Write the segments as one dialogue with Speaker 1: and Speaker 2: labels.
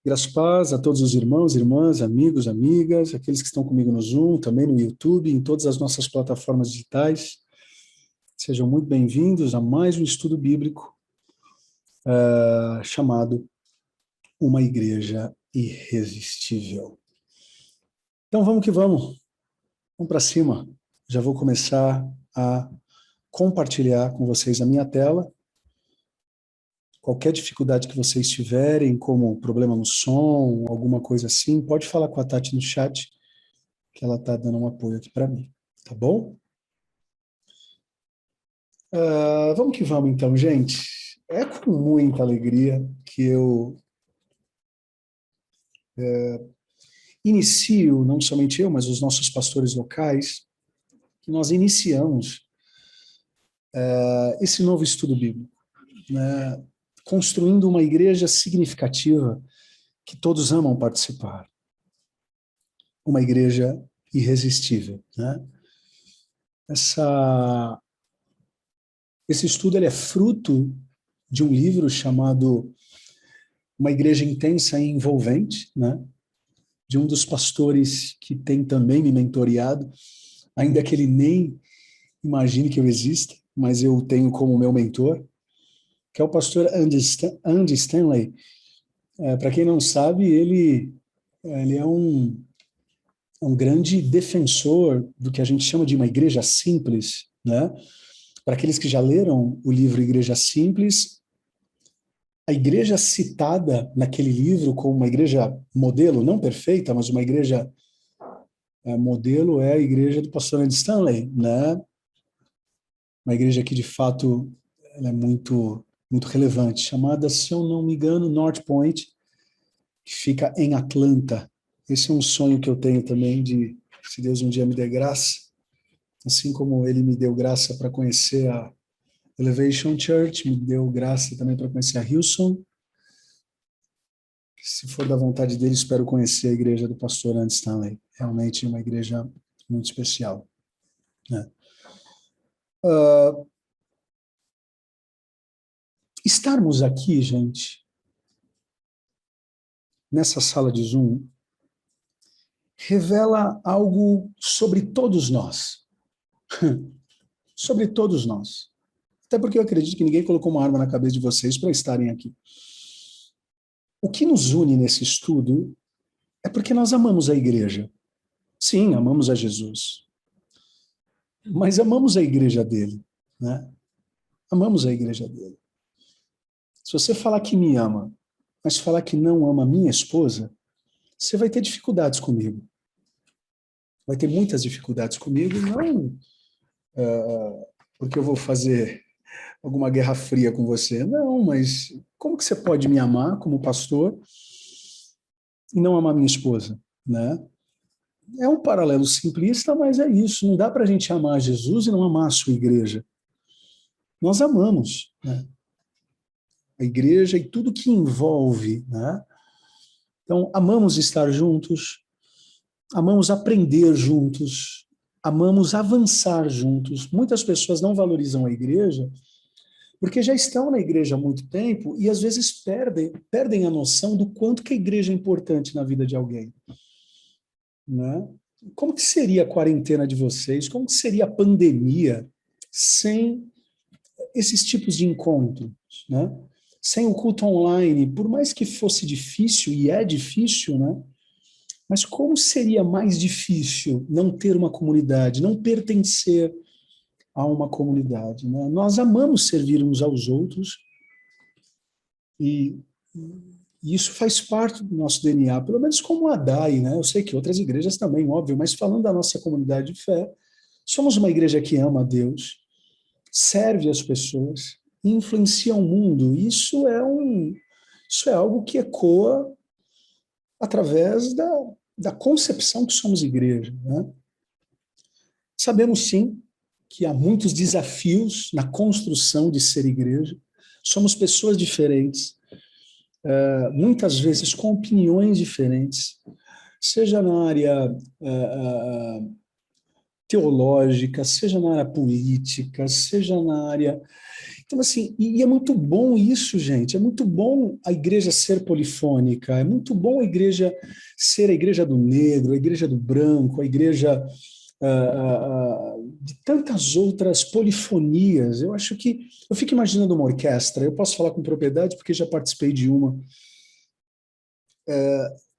Speaker 1: Graças a paz a todos os irmãos, irmãs, amigos, amigas, aqueles que estão comigo no Zoom, também no YouTube, em todas as nossas plataformas digitais. Sejam muito bem-vindos a mais um estudo bíblico chamado Uma Igreja Irresistível. Então vamos que vamos. Vamos para cima. Já vou começar a compartilhar com vocês a minha tela. Qualquer dificuldade que vocês tiverem, como problema no som, alguma coisa assim, pode falar com a Tati no chat, que ela está dando um apoio aqui para mim, tá bom? Vamos que vamos então, gente. É com muita alegria que eu inicio, não somente eu, mas os nossos pastores locais, que nós iniciamos esse novo estudo bíblico, né, construindo uma igreja significativa que todos amam participar. Uma igreja irresistível, né? Esse estudo ele é fruto de um livro chamado Uma Igreja Intensa e Envolvente, né? De um dos pastores que tem também me mentoreado, ainda que ele nem imagine que eu exista, mas eu tenho como meu mentor, que é o pastor Andy Stanley. Para quem não sabe, ele é um grande defensor do que a gente chama de uma igreja simples, né? Para aqueles que já leram o livro Igreja Simples, a igreja citada naquele livro como uma igreja modelo, não perfeita, mas uma igreja modelo é a igreja do pastor Andy Stanley, né? Uma igreja que, de fato, ela é muito, muito relevante, chamada, se eu não me engano, North Point, que fica em Atlanta. Esse é um sonho que eu tenho também de, se Deus um dia me der graça, assim como ele me deu graça para conhecer a Elevation Church, me deu graça também para conhecer a Hillsong. Se for da vontade dele, espero conhecer a igreja do pastor Andy Stanley. Realmente uma igreja muito especial, né? Estarmos aqui, gente, nessa sala de Zoom, revela algo sobre todos nós. Sobre todos nós. Até porque eu acredito que ninguém colocou uma arma na cabeça de vocês para estarem aqui. O que nos une nesse estudo é porque nós amamos a igreja. Sim, amamos a Jesus. Mas amamos a igreja dele, né? Amamos a igreja dele. Se você falar que me ama, mas falar que não ama a minha esposa, você vai ter dificuldades comigo. Vai ter muitas dificuldades comigo, não porque eu vou fazer alguma guerra fria com você. Não, mas como que você pode me amar como pastor e não amar minha esposa, né? É um paralelo simplista, mas é isso. Não dá para a gente amar Jesus e não amar a sua igreja. Nós amamos, né, a igreja e tudo que envolve, né? Então, amamos estar juntos, amamos aprender juntos, amamos avançar juntos. Muitas pessoas não valorizam a igreja porque já estão na igreja há muito tempo e às vezes perdem a noção do quanto que a igreja é importante na vida de alguém, né? Como que seria a quarentena de vocês? Como que seria a pandemia sem esses tipos de encontros, né? Sem o culto online, por mais que fosse difícil, e é difícil, né? Mas como seria mais difícil não ter uma comunidade, não pertencer a uma comunidade, né? Nós amamos servir uns aos outros e isso faz parte do nosso DNA, pelo menos como a DAI, né? Eu sei que outras igrejas também, óbvio, mas falando da nossa comunidade de fé, somos uma igreja que ama a Deus, serve as pessoas, influencia o mundo. Isso é algo que ecoa através da concepção que somos igreja, né? Sabemos, sim, que há muitos desafios na construção de ser igreja. Somos pessoas diferentes, muitas vezes com opiniões diferentes, seja na área teológica, seja na área política, seja na área... Então, assim, e é muito bom isso, gente, é muito bom a igreja ser polifônica, é muito bom a igreja ser a igreja do negro, a igreja do branco, a igreja de tantas outras polifonias. Eu acho que, eu fico imaginando uma orquestra, eu posso falar com propriedade porque já participei de uma,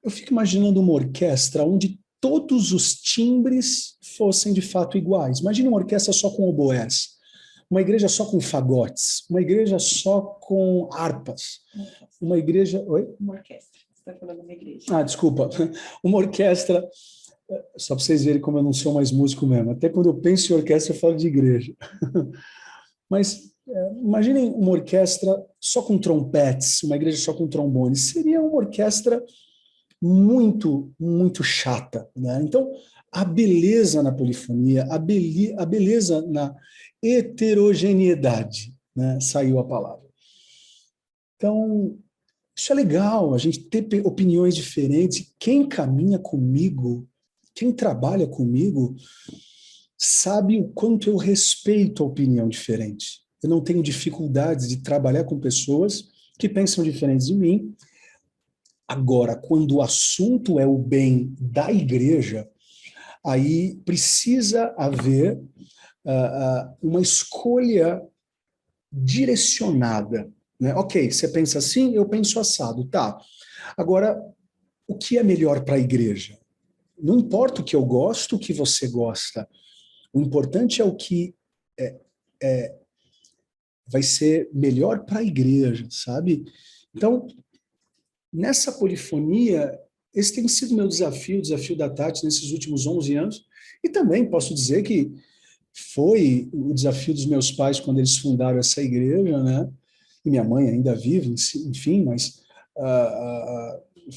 Speaker 1: eu fico imaginando uma orquestra onde todos os timbres fossem de fato iguais. Imagina uma orquestra só com oboés, uma igreja só com fagotes, uma igreja só com harpas, uma igreja... Oi?
Speaker 2: Uma orquestra. Você está falando de uma igreja.
Speaker 1: Ah, desculpa. Uma orquestra, só para vocês verem como eu não sou mais músico mesmo. Até quando eu penso em orquestra, eu falo de igreja. Mas imaginem uma orquestra só com trompetes, uma igreja só com trombones. Seria uma orquestra muito, muito chata, né? Então, a beleza na polifonia, a beleza na heterogeneidade, né? Saiu a palavra. Então, isso é legal, a gente ter opiniões diferentes. Quem caminha comigo, quem trabalha comigo, sabe o quanto eu respeito a opinião diferente. Eu não tenho dificuldades de trabalhar com pessoas que pensam diferentes de mim. Agora, quando o assunto é o bem da igreja, aí precisa haver uma escolha direcionada, né? Ok, você pensa assim, eu penso assado, tá. Agora, o que é melhor para a igreja? Não importa o que eu gosto, o que você gosta. O importante é o que vai ser melhor para a igreja, sabe? Então, nessa polifonia, esse tem sido meu desafio, o desafio da Tati nesses últimos 11 anos, e também posso dizer que foi o desafio dos meus pais quando eles fundaram essa igreja, né? E minha mãe ainda vive, enfim, mas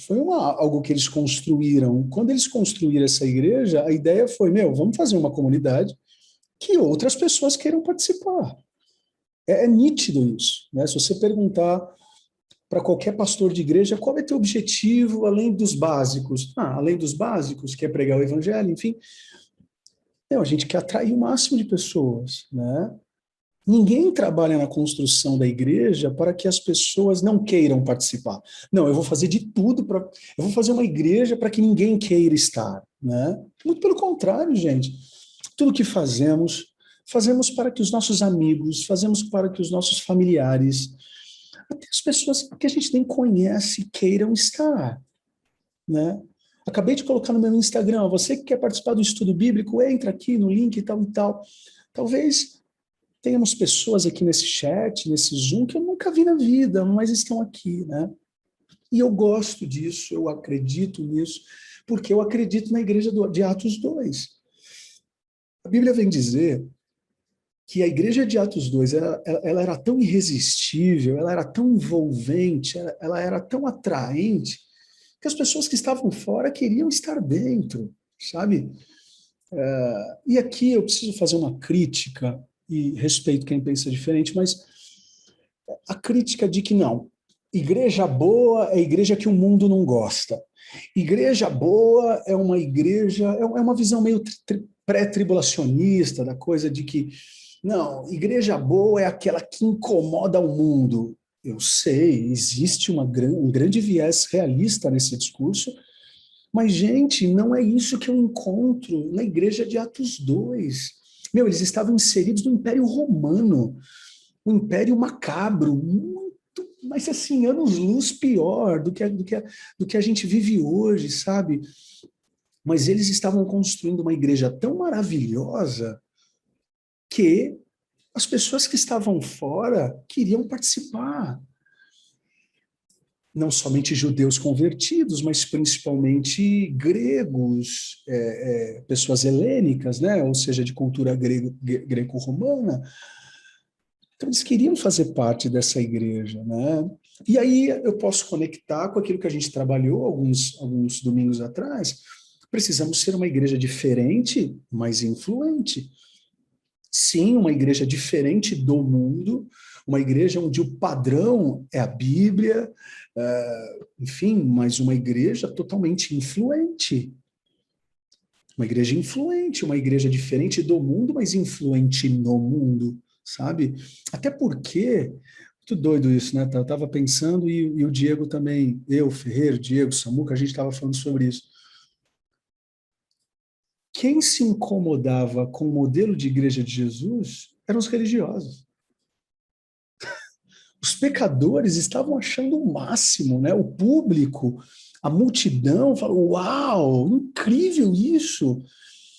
Speaker 1: foi algo que eles construíram. Quando eles construíram essa igreja, a ideia foi, vamos fazer uma comunidade que outras pessoas queiram participar. É nítido isso, né? Se você perguntar para qualquer pastor de igreja, qual é teu objetivo além dos básicos? Além dos básicos, que é pregar o evangelho, enfim. A gente quer atrair o máximo de pessoas, né? Ninguém trabalha na construção da igreja para que as pessoas não queiram participar. Não, eu vou fazer de tudo para... Eu vou fazer uma igreja para que ninguém queira estar, né? Muito pelo contrário, gente. Tudo que fazemos, fazemos para que os nossos amigos, fazemos para que os nossos familiares, até as pessoas que a gente nem conhece, queiram estar, né? Acabei de colocar no meu Instagram, você que quer participar do estudo bíblico, entra aqui no link e tal e tal. Talvez tenhamos pessoas aqui nesse chat, nesse Zoom, que eu nunca vi na vida, mas estão aqui, né? E eu gosto disso, eu acredito nisso, porque eu acredito na igreja de Atos 2. A Bíblia vem dizer que a igreja de Atos 2, ela era tão irresistível, ela era tão envolvente, ela era tão atraente, que as pessoas que estavam fora queriam estar dentro, sabe? E aqui eu preciso fazer uma crítica, e respeito quem pensa diferente, mas a crítica de que não, igreja boa é igreja que o mundo não gosta. Igreja boa é uma igreja, é uma visão meio pré-tribulacionista, da coisa de que, não, igreja boa é aquela que incomoda o mundo. Eu sei, existe um grande viés realista nesse discurso, mas, gente, não é isso que eu encontro na igreja de Atos 2. Eles estavam inseridos no Império Romano, um império macabro, muito, mas assim, anos-luz pior do que a gente vive hoje, sabe? Mas eles estavam construindo uma igreja tão maravilhosa que as pessoas que estavam fora queriam participar. Não somente judeus convertidos, mas principalmente gregos, pessoas helênicas, né? Ou seja, de cultura greco-romana. Então, eles queriam fazer parte dessa igreja, né? E aí eu posso conectar com aquilo que a gente trabalhou alguns domingos atrás. Precisamos ser uma igreja diferente, mas influente. Sim, uma igreja diferente do mundo, uma igreja onde o padrão é a Bíblia, enfim, mas uma igreja totalmente influente. Uma igreja influente, uma igreja diferente do mundo, mas influente no mundo, sabe? Até porque, muito doido isso, né? Eu tava pensando e o Diego também, eu, Ferreira, Diego, Samuca, a gente estava falando sobre isso. Quem se incomodava com o modelo de igreja de Jesus eram os religiosos. Os pecadores estavam achando o máximo, né? O público, a multidão falou: uau, incrível isso!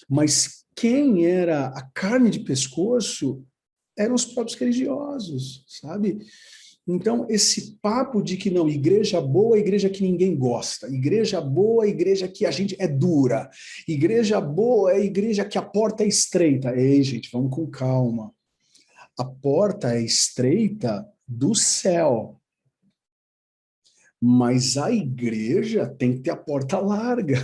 Speaker 1: Mas quem era a carne de pescoço eram os próprios religiosos, sabe? Então, esse papo de que não, igreja boa é igreja que ninguém gosta, igreja boa é igreja que a gente é dura, igreja boa é igreja que a porta é estreita. Ei, gente, vamos com calma. A porta é estreita do céu, mas a igreja tem que ter a porta larga.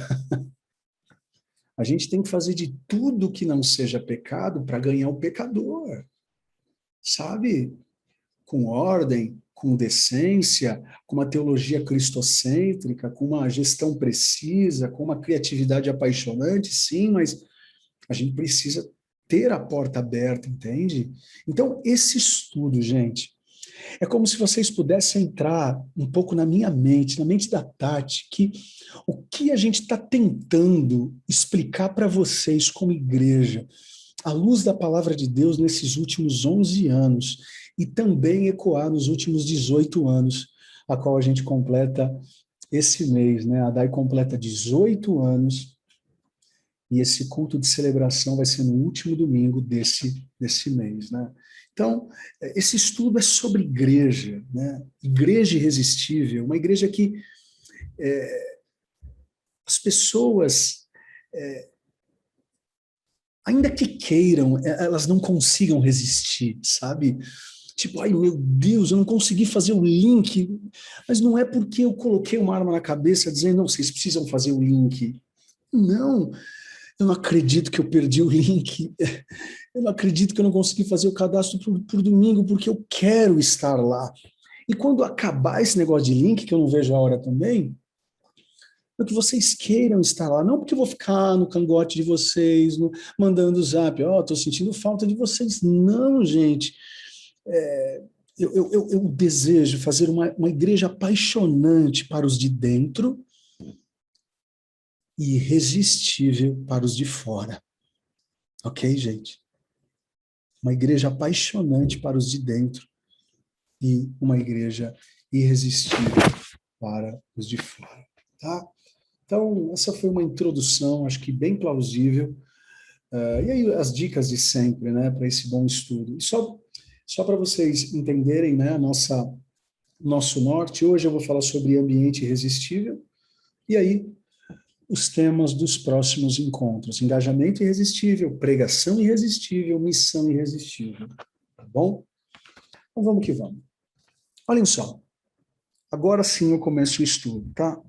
Speaker 1: A gente tem que fazer de tudo que não seja pecado para ganhar o pecador, sabe? Com ordem, com decência, com uma teologia cristocêntrica, com uma gestão precisa, com uma criatividade apaixonante, sim, mas a gente precisa ter a porta aberta, entende? Então, esse estudo, gente, é como se vocês pudessem entrar um pouco na minha mente, na mente da Tati, que o que a gente está tentando explicar para vocês como igreja, à luz da palavra de Deus nesses últimos 11 anos, e também ecoar nos últimos 18 anos, a qual a gente completa esse mês, né? A DAI completa 18 anos, e esse culto de celebração vai ser no último domingo desse mês, né? Então, esse estudo é sobre igreja, né? Igreja irresistível, uma igreja que as pessoas, ainda que queiram, elas não consigam resistir, sabe? Tipo, ai meu Deus, eu não consegui fazer o link, mas não é porque eu coloquei uma arma na cabeça dizendo, não, vocês precisam fazer o link. Não, eu não acredito que eu perdi o link, eu não acredito que eu não consegui fazer o cadastro por domingo, porque eu quero estar lá. E quando acabar esse negócio de link, que eu não vejo a hora também, é que vocês queiram estar lá, não porque eu vou ficar no cangote de vocês, mandando zap, ó, tô sentindo falta de vocês. Não, gente. Eu desejo fazer uma igreja apaixonante para os de dentro e irresistível para os de fora. Ok, gente? Uma igreja apaixonante para os de dentro e uma igreja irresistível para os de fora. Tá? Então, essa foi uma introdução, acho que bem plausível. E aí, as dicas de sempre, né, para esse bom estudo. E só para vocês entenderem, né, nosso norte, hoje eu vou falar sobre ambiente irresistível, e aí os temas dos próximos encontros: engajamento irresistível, pregação irresistível, missão irresistível. Tá bom? Então vamos que vamos. Olhem só, agora sim eu começo o estudo, tá?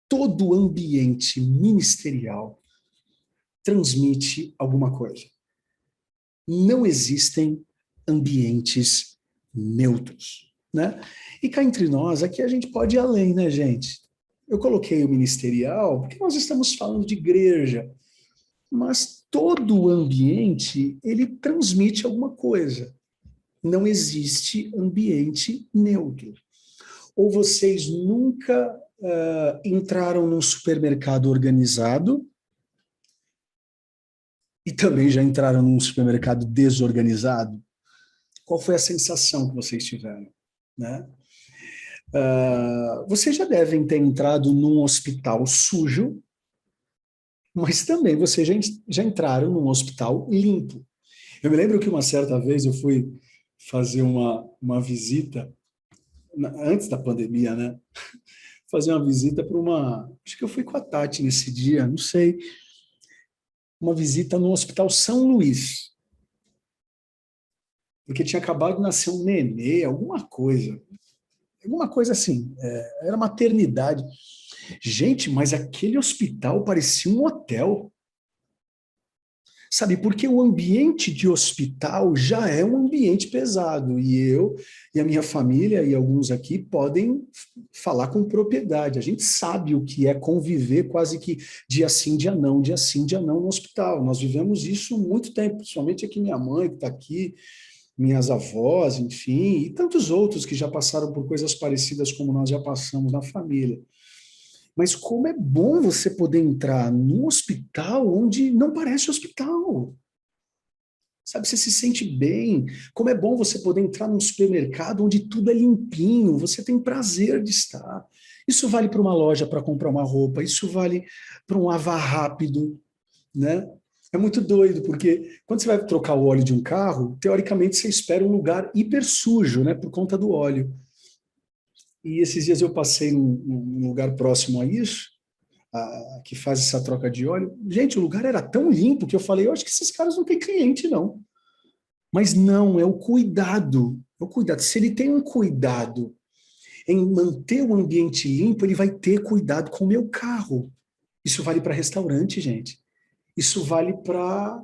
Speaker 1: Todo ambiente ministerial transmite alguma coisa. Não existem ambientes neutros, né? E cá entre nós, aqui a gente pode ir além, né, gente? Eu coloquei o ministerial porque nós estamos falando de igreja, mas todo o ambiente, ele transmite alguma coisa. Não existe ambiente neutro. Ou vocês nunca entraram num supermercado organizado e também já entraram num supermercado desorganizado? Qual foi a sensação que vocês tiveram, né? Vocês já devem ter entrado num hospital sujo, mas também vocês já entraram num hospital limpo. Eu me lembro que uma certa vez eu fui fazer uma visita, antes da pandemia, né? Fazer uma visita para acho que eu fui com a Tati nesse dia, não sei, uma visita no Hospital São Luís, porque tinha acabado de nascer um nenê, alguma coisa assim, era maternidade. Gente, mas aquele hospital parecia um hotel. Sabe, porque o ambiente de hospital já é um ambiente pesado, e eu e a minha família e alguns aqui podem falar com propriedade. A gente sabe o que é conviver quase que dia sim, dia não no hospital. Nós vivemos isso muito tempo, principalmente aqui minha mãe que está aqui, minhas avós, enfim, e tantos outros que já passaram por coisas parecidas como nós já passamos na família. Mas como é bom você poder entrar num hospital onde não parece hospital. Sabe, você se sente bem. Como é bom você poder entrar num supermercado onde tudo é limpinho, você tem prazer de estar. Isso vale para uma loja para comprar uma roupa, isso vale para um lavar rápido, né? É muito doido, porque quando você vai trocar o óleo de um carro, teoricamente você espera um lugar hiper sujo, né, por conta do óleo. E esses dias eu passei num lugar próximo a isso, que faz essa troca de óleo. Gente, o lugar era tão limpo que eu falei, eu acho que esses caras não têm cliente, não. Mas não, é o cuidado. É o cuidado. Se ele tem um cuidado em manter o ambiente limpo, ele vai ter cuidado com o meu carro. Isso vale para restaurante, gente. Isso vale para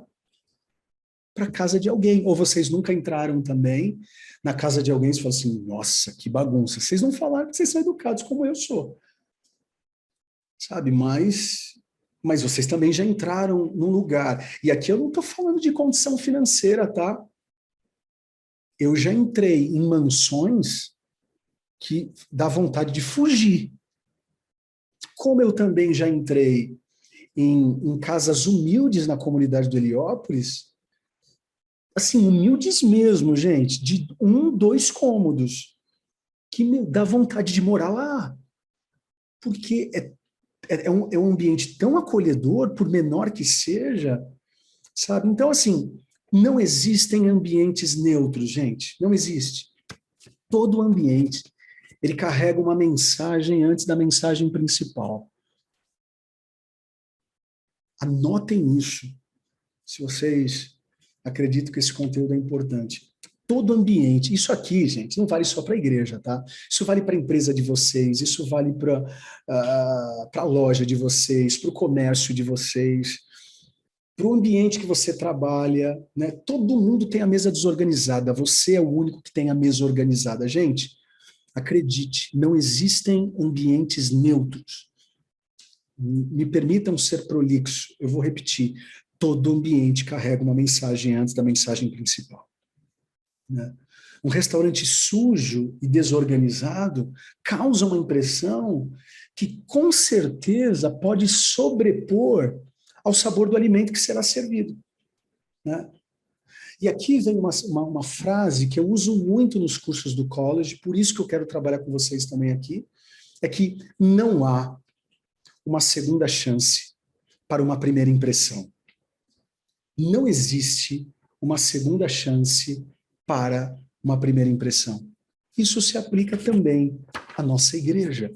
Speaker 1: casa de alguém. Ou vocês nunca entraram também na casa de alguém e falam assim, nossa, que bagunça. Vocês não falaram que vocês são educados como eu sou. Sabe, mas vocês também já entraram num lugar. E aqui eu não estou falando de condição financeira, tá? Eu já entrei em mansões que dá vontade de fugir. Como eu também já entrei em casas humildes na comunidade do Heliópolis, assim, humildes mesmo, gente, de 1, 2 cômodos, que me dá vontade de morar lá. Porque é um ambiente tão acolhedor, por menor que seja, sabe? Então, assim, não existem ambientes neutros, gente. Não existe. Todo ambiente, ele carrega uma mensagem antes da mensagem principal. Anotem isso, se vocês acreditam que esse conteúdo é importante. Todo ambiente, isso aqui, gente, não vale só para a igreja, tá? Isso vale para a empresa de vocês, isso vale para a loja de vocês, para o comércio de vocês, para o ambiente que você trabalha, né? Todo mundo tem a mesa desorganizada, você é o único que tem a mesa organizada. Gente, acredite, não existem ambientes neutros. Me permitam ser prolixo, eu vou repetir, todo ambiente carrega uma mensagem antes da mensagem principal. Né? Um restaurante sujo e desorganizado causa uma impressão que com certeza pode sobrepor ao sabor do alimento que será servido. Né? E aqui vem uma frase que eu uso muito nos cursos do college, por isso que eu quero trabalhar com vocês também aqui, é que não há uma segunda chance para uma primeira impressão. Não existe uma segunda chance para uma primeira impressão. Isso se aplica também à nossa igreja.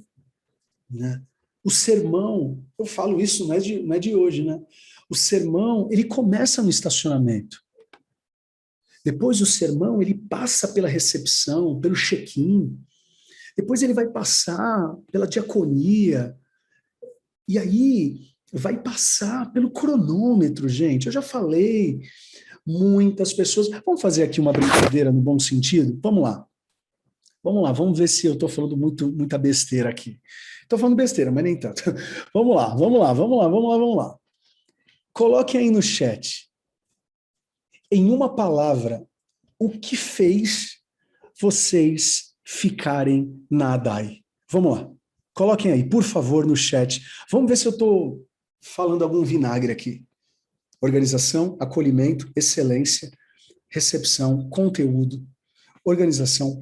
Speaker 1: Né? O sermão, eu falo isso, não é de hoje, né? O sermão, ele começa no estacionamento. Depois do sermão, ele passa pela recepção, pelo check-in. Depois ele vai passar pela diaconia. E aí vai passar pelo cronômetro, gente. Eu já falei, muitas pessoas. Vamos fazer aqui uma brincadeira no bom sentido? Vamos lá. Vamos lá, vamos ver se eu estou falando muita besteira aqui. Estou falando besteira, mas nem tanto. Vamos lá, vamos lá, vamos lá, vamos lá, vamos lá. Coloquem aí no chat, em uma palavra, o que fez vocês ficarem na ADAI? Vamos lá. Coloquem aí, por favor, no chat. Vamos ver se eu estou falando algum vinagre aqui. Organização, acolhimento, excelência, recepção, conteúdo, organização,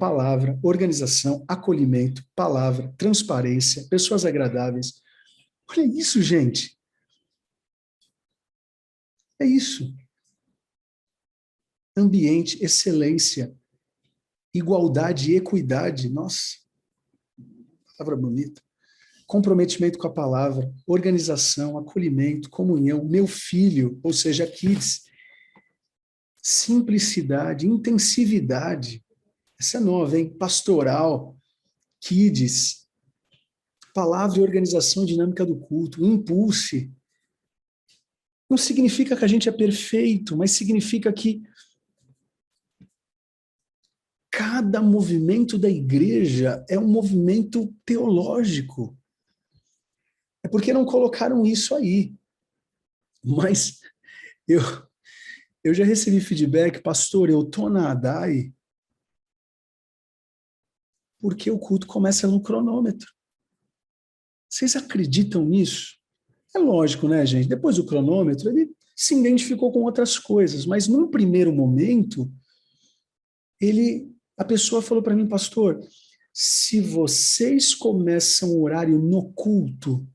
Speaker 1: acolhimento, palavra, transparência, pessoas agradáveis. Olha isso, gente. É isso. Ambiente, excelência, igualdade e equidade. Nossa, palavra bonita. Comprometimento com a palavra, organização, acolhimento, comunhão, meu filho, ou seja, kids, simplicidade, intensividade, essa é nova, hein? Pastoral, kids, palavra e organização dinâmica do culto, impulse, Não significa que a gente é perfeito, mas significa que cada movimento da igreja é um movimento teológico. É porque não colocaram isso aí. Mas eu, eu já recebi feedback, pastor, eu tô na ADAI porque o culto começa no cronômetro. Vocês acreditam nisso? É lógico, né, gente? Depois do cronômetro, ele se identificou com outras coisas, mas num primeiro momento, a pessoa falou para mim, pastor, se vocês começam o horário no culto,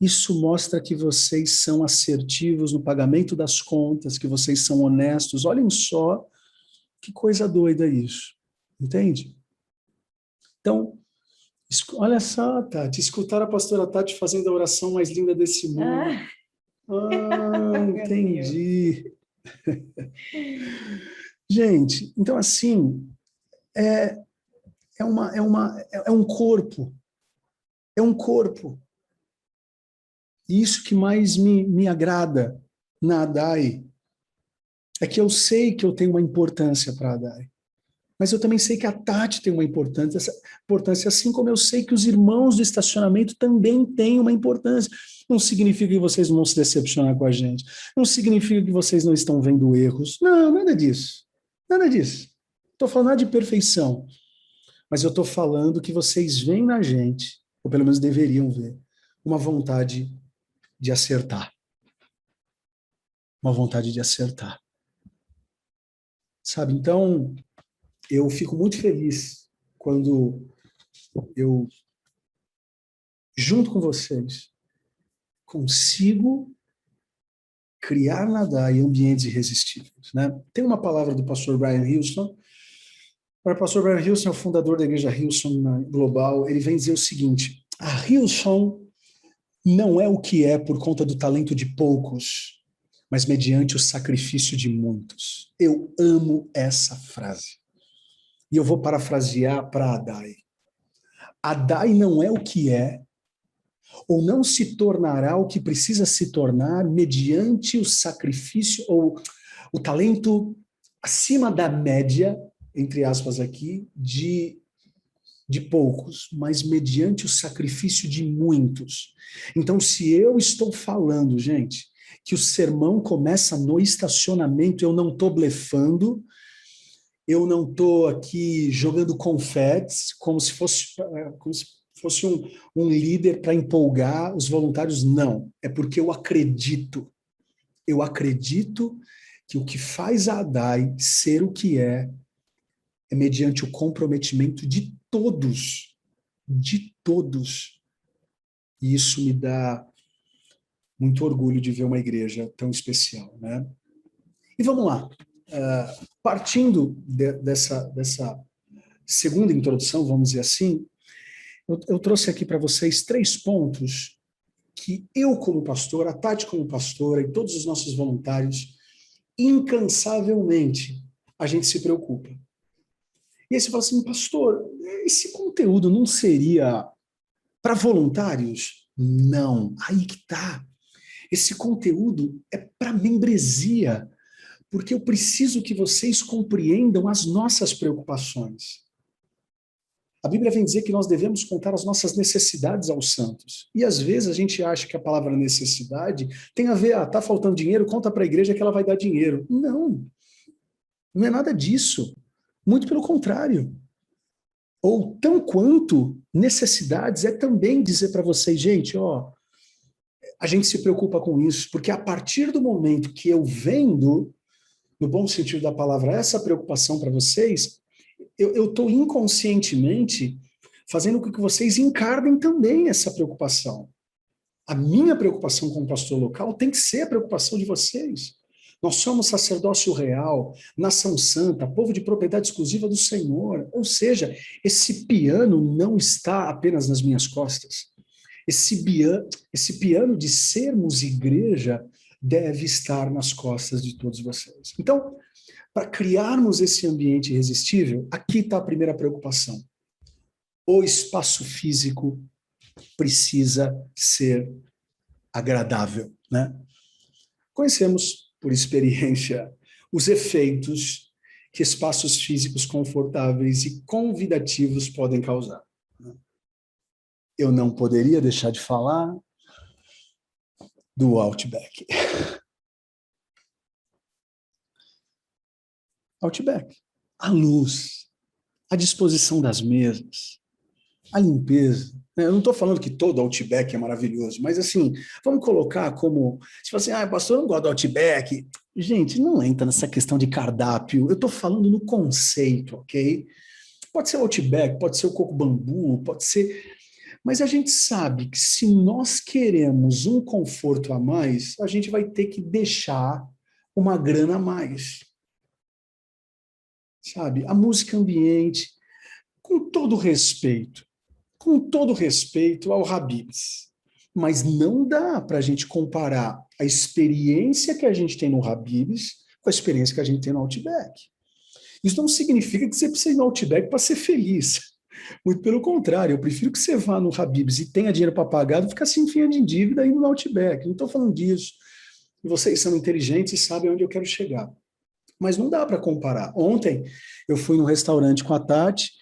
Speaker 1: isso mostra que vocês são assertivos no pagamento das contas, que vocês são honestos. Olhem só que coisa doida isso, entende? Então, olha só, Tati, escutar a pastora Tati fazendo a oração mais linda desse mundo. Entendi. Gente, então assim, é um corpo. É um corpo. E isso que mais me agrada na ADAI é que eu sei que eu tenho uma importância para a ADAI. Mas eu também sei que a Tati tem uma importância, assim como eu sei que os irmãos do estacionamento também têm uma importância. Não significa que vocês não vão se decepcionar com a gente. Não significa que vocês não estão vendo erros. Não, nada disso. Nada disso. Estou falando nada de perfeição. Mas eu estou falando que vocês veem na gente, ou pelo menos deveriam ver, uma vontade de acertar. Uma vontade de acertar. Sabe? Então, eu fico muito feliz quando eu, junto com vocês, consigo criar na DAI ambientes irresistíveis. Né? Tem uma palavra do pastor Brian Hilson. O pastor Brian Hilson é o fundador da igreja Hilson Global. Ele vem dizer o seguinte: a Hilson não é o que é por conta do talento de poucos, mas mediante o sacrifício de muitos. Eu amo essa frase. E eu vou parafrasear para a DAI. A DAI não é o que é, ou não se tornará o que precisa se tornar mediante o sacrifício, ou o talento acima da média, entre aspas aqui, de poucos, mas mediante o sacrifício de muitos. Então, se eu estou falando, gente, que o sermão começa no estacionamento, eu não estou blefando, eu não estou aqui jogando confetes, como se fosse um líder para empolgar os voluntários. Não, é porque eu acredito. Eu acredito que o que faz a ADAI ser o que é mediante o comprometimento de todos. De todos. E isso me dá muito orgulho de ver uma igreja tão especial, né? E vamos lá. Partindo dessa segunda introdução, vamos dizer assim, eu trouxe aqui para vocês 3 pontos que eu, como pastor, a Tati como pastora e todos os nossos voluntários, incansavelmente, a gente se preocupa. E aí você fala assim, pastor, esse conteúdo não seria para voluntários? Não, aí que tá. Esse conteúdo é para membresia, porque eu preciso que vocês compreendam as nossas preocupações. A Bíblia vem dizer que nós devemos contar as nossas necessidades aos santos. E às vezes a gente acha que a palavra necessidade tem a ver, tá faltando dinheiro, conta para a igreja que ela vai dar dinheiro. Não, não é nada disso. Muito pelo contrário. Ou tão quanto necessidades é também dizer para vocês, gente, ó, a gente se preocupa com isso, porque a partir do momento que eu vendo, no bom sentido da palavra, essa preocupação para vocês, eu estou inconscientemente fazendo com que vocês encarnem também essa preocupação. A minha preocupação como pastor local tem que ser a preocupação de vocês. Nós somos sacerdócio real, nação santa, povo de propriedade exclusiva do Senhor. Ou seja, esse piano não está apenas nas minhas costas. Esse piano de sermos igreja deve estar nas costas de todos vocês. Então, para criarmos esse ambiente irresistível, aqui está a primeira preocupação. O espaço físico precisa ser agradável, né? Conhecemos, por experiência, os efeitos que espaços físicos confortáveis e convidativos podem causar. Eu não poderia deixar de falar do Outback. Outback. A luz, a disposição das mesas, a limpeza. Eu não estou falando que todo Outback é maravilhoso, mas assim, vamos colocar como, se você, pastor, eu não gosto do Outback. Gente, não entra nessa questão de cardápio, eu estou falando no conceito, ok? Pode ser o Outback, pode ser o Coco Bambu, pode ser... Mas a gente sabe que se nós queremos um conforto a mais, a gente vai ter que deixar uma grana a mais. Sabe? A música ambiente, com todo respeito ao Habib's, mas não dá para a gente comparar a experiência que a gente tem no Habib's com a experiência que a gente tem no Outback. Isso não significa que você precisa ir no Outback para ser feliz. Muito pelo contrário, eu prefiro que você vá no Habib's e tenha dinheiro para pagar do que ficar sem fim de dívida indo no Outback. Não estou falando disso. Vocês são inteligentes e sabem onde eu quero chegar. Mas não dá para comparar. Ontem eu fui num restaurante com a Tati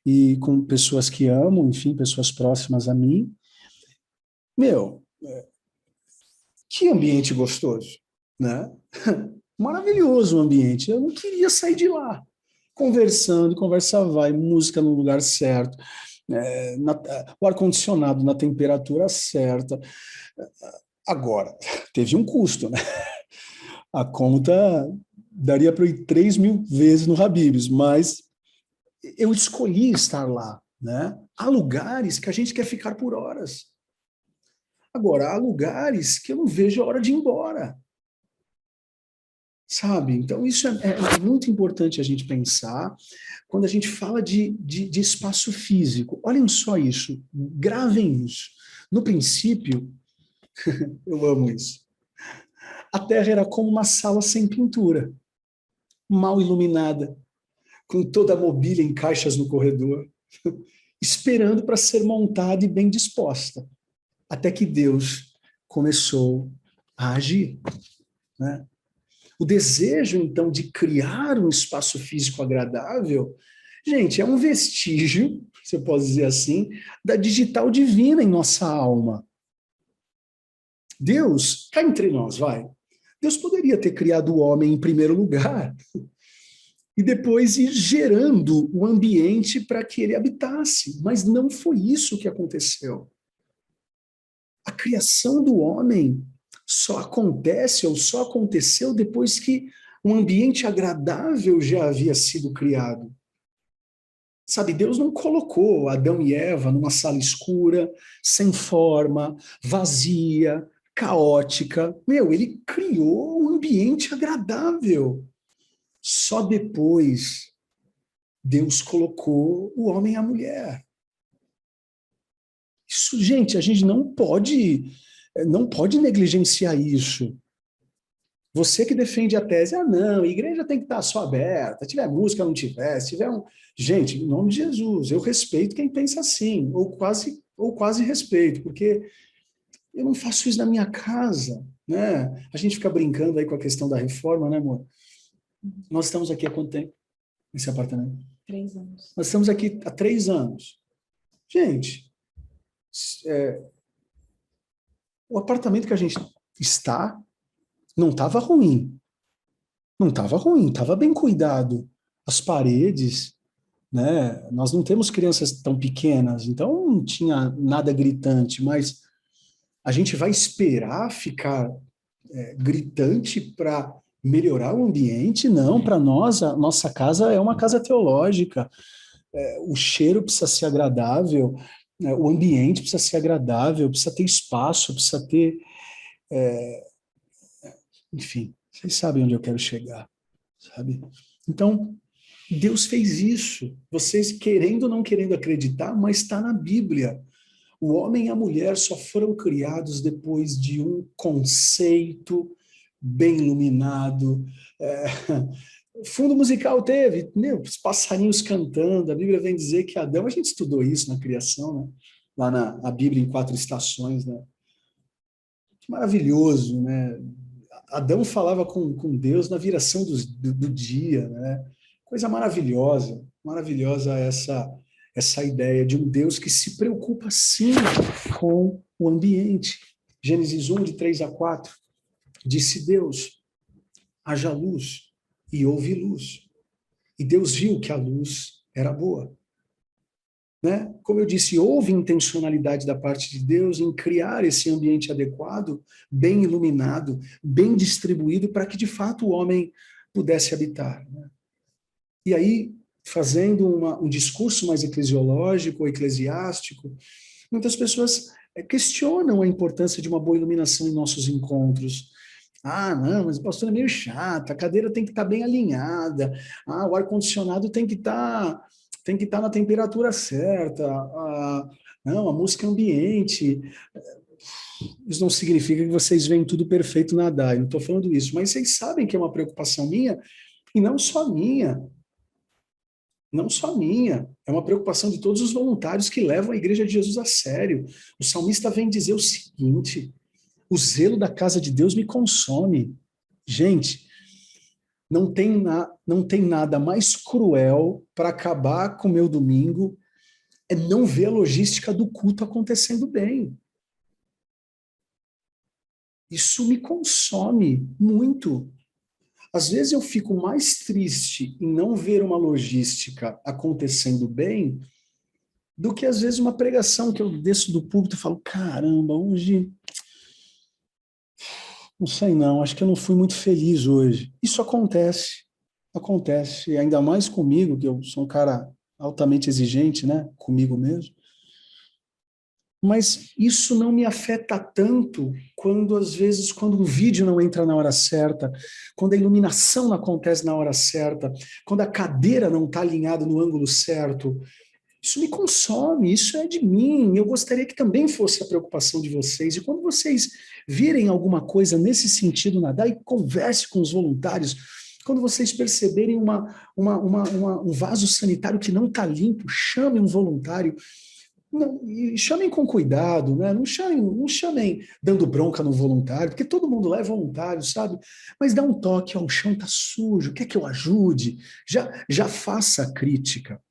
Speaker 1: e com pessoas que amo, enfim, pessoas próximas a mim. Meu, que ambiente gostoso, né? Maravilhoso o ambiente. Eu não queria sair de lá. Conversando, conversa vai, música no lugar certo, o ar-condicionado na temperatura certa. Agora, teve um custo, né? A conta daria para eu ir 3.000 vezes no Habib's, mas eu escolhi estar lá, né? Há lugares que a gente quer ficar por horas. Agora, há lugares que eu não vejo a hora de ir embora. Sabe? Então, isso é muito importante a gente pensar quando a gente fala de espaço físico. Olhem só isso, gravem isso. No princípio, eu amo isso, a Terra era como uma sala sem pintura, mal iluminada, com toda a mobília em caixas no corredor, esperando para ser montada e bem disposta, até que Deus começou a agir, né? O desejo, então, de criar um espaço físico agradável, gente, é um vestígio, se eu posso dizer assim, da digital divina em nossa alma. Deus, cá entre nós, vai. Deus poderia ter criado o homem em primeiro lugar e depois ir gerando o ambiente para que ele habitasse, mas não foi isso que aconteceu. A criação do homem só acontece ou só aconteceu depois que um ambiente agradável já havia sido criado. Sabe, Deus não colocou Adão e Eva numa sala escura, sem forma, vazia, caótica. Ele criou um ambiente agradável. Só depois Deus colocou o homem e a mulher. Isso, gente, a gente não pode negligenciar isso. Você que defende a tese, não, a igreja tem que estar só aberta, se tiver música, não tiver, se tiver um... Gente, em nome de Jesus, eu respeito quem pensa assim, ou quase respeito, porque eu não faço isso na minha casa, né? A gente fica brincando aí com a questão da reforma, né, amor? Nós estamos aqui há quanto tempo nesse apartamento?
Speaker 2: 3 anos.
Speaker 1: Nós estamos aqui há 3 anos. Gente, o apartamento que a gente está não estava ruim. Não estava ruim, estava bem cuidado. As paredes, né? Nós não temos crianças tão pequenas, então não tinha nada gritante, mas a gente vai esperar ficar gritante para melhorar o ambiente? Não, para nós, a nossa casa é uma casa teológica. O cheiro precisa ser agradável, o ambiente precisa ser agradável, precisa ter espaço, precisa ter... enfim, vocês sabem onde eu quero chegar, sabe? Então, Deus fez isso. Vocês querendo ou não querendo acreditar, mas está na Bíblia. O homem e a mulher só foram criados depois de um conceito bem iluminado. Fundo musical teve, os passarinhos cantando. A Bíblia vem dizer que Adão, a gente estudou isso na criação, né? Lá na Bíblia em 4 estações, né? Que maravilhoso, né? Adão falava com Deus na viração do dia, né? Coisa maravilhosa, maravilhosa essa ideia de um Deus que se preocupa, sim, com o ambiente. Gênesis 1, de 3 a 4, disse Deus, haja luz, e houve luz. E Deus viu que a luz era boa. Né? Como eu disse, houve intencionalidade da parte de Deus em criar esse ambiente adequado, bem iluminado, bem distribuído, para que de fato o homem pudesse habitar. Né? E aí, fazendo um discurso mais eclesiológico ou eclesiástico, muitas pessoas questionam a importância de uma boa iluminação em nossos encontros. Ah, não, mas o pastor é meio chato, a cadeira tem que estar bem alinhada, o ar-condicionado tem que estar na temperatura certa, não, a música ambiente. Isso não significa que vocês veem tudo perfeito na DAI, eu não estou falando isso, mas vocês sabem que é uma preocupação minha, e não só minha, não só minha, é uma preocupação de todos os voluntários que levam a Igreja de Jesus a sério. O salmista vem dizer o seguinte: o zelo da casa de Deus me consome. Gente, não tem nada mais cruel para acabar com o meu domingo é não ver a logística do culto acontecendo bem. Isso me consome muito. Às vezes eu fico mais triste em não ver uma logística acontecendo bem do que às vezes uma pregação que eu desço do púlpito e falo, caramba, hoje não sei não, acho que eu não fui muito feliz hoje. Isso acontece, ainda mais comigo, que eu sou um cara altamente exigente, né, comigo mesmo. Mas isso não me afeta tanto quando, às vezes, quando o vídeo não entra na hora certa, quando a iluminação não acontece na hora certa, quando a cadeira não está alinhada no ângulo certo. Isso me consome, isso é de mim. Eu gostaria que também fosse a preocupação de vocês. E quando vocês virem alguma coisa nesse sentido na DAI, converse com os voluntários. Quando vocês perceberem um vaso sanitário que não está limpo, chame um voluntário. Não, e chamem com cuidado, né? Não chamem dando bronca no voluntário, porque todo mundo lá é voluntário, sabe? Mas dá um toque, ó, o chão está sujo, quer que eu ajude? Já faça a crítica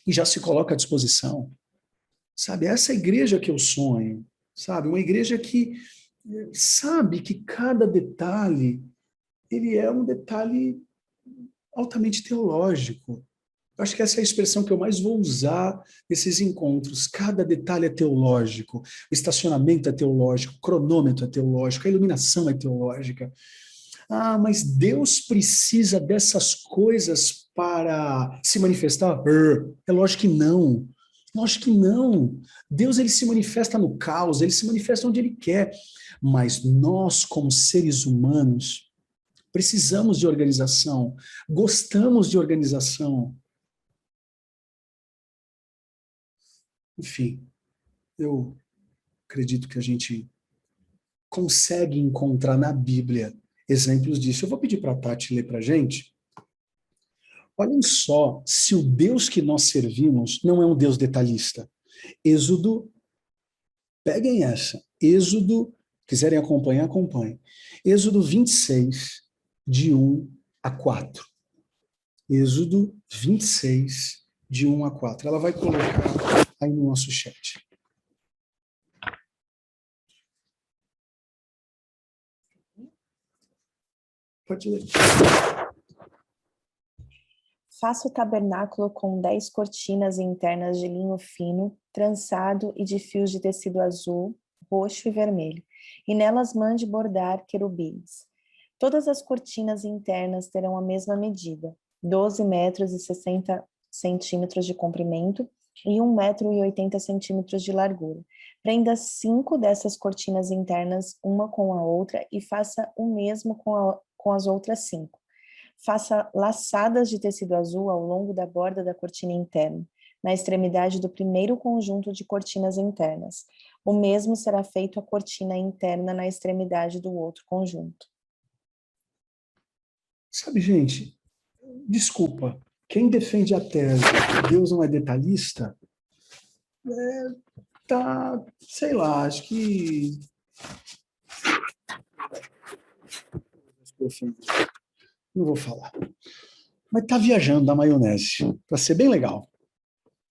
Speaker 1: e já se coloca à disposição, sabe? Essa é a igreja que eu sonho, sabe? Uma igreja que sabe que cada detalhe, ele é um detalhe altamente teológico. Eu acho que essa é a expressão que eu mais vou usar nesses encontros. Cada detalhe é teológico, o estacionamento é teológico, o cronômetro é teológico, a iluminação é teológica. Ah, mas Deus precisa dessas coisas para se manifestar? É lógico que não. Lógico que não. Deus ele se manifesta no caos, ele se manifesta onde ele quer. Mas nós, como seres humanos, precisamos de organização, gostamos de organização. Enfim, eu acredito que a gente consegue encontrar na Bíblia exemplos disso. Eu vou pedir para a Tati ler para a gente. Olhem só se o Deus que nós servimos não é um Deus detalhista. Êxodo, peguem essa. Êxodo, quiserem acompanhar, acompanhem. Êxodo 26, de 1 a 4. Êxodo 26, de 1 a 4. Ela vai colocar aí no nosso chat. Pode ler.
Speaker 3: Faça o tabernáculo com 10 cortinas internas de linho fino, trançado e de fios de tecido azul, roxo e vermelho, e nelas mande bordar querubins. Todas as cortinas internas terão a mesma medida, 12 metros e 60 centímetros de comprimento e 1 metro e 80 centímetros de largura. Prenda 5 dessas cortinas internas uma com a outra e faça o mesmo com as outras 5. Faça laçadas de tecido azul ao longo da borda da cortina interna, na extremidade do primeiro conjunto de cortinas internas. O mesmo será feito à cortina interna na extremidade do outro conjunto.
Speaker 1: Sabe, gente, desculpa, quem defende a tese que Deus não é detalhista, sei lá, acho que Não vou falar. Mas tá viajando na maionese, para ser bem legal.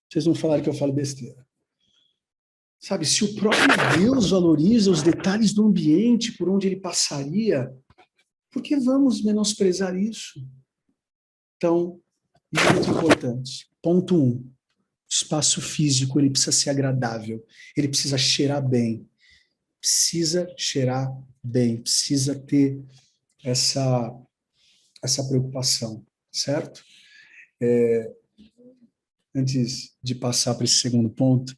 Speaker 1: Vocês não falaram que eu falo besteira. Sabe, se o próprio Deus valoriza os detalhes do ambiente por onde ele passaria, por que vamos menosprezar isso? Então, muito importante. Ponto 1. O espaço físico, ele precisa ser agradável. Ele precisa cheirar bem. Precisa cheirar bem. Precisa ter essa preocupação, certo? Antes de passar para esse segundo ponto,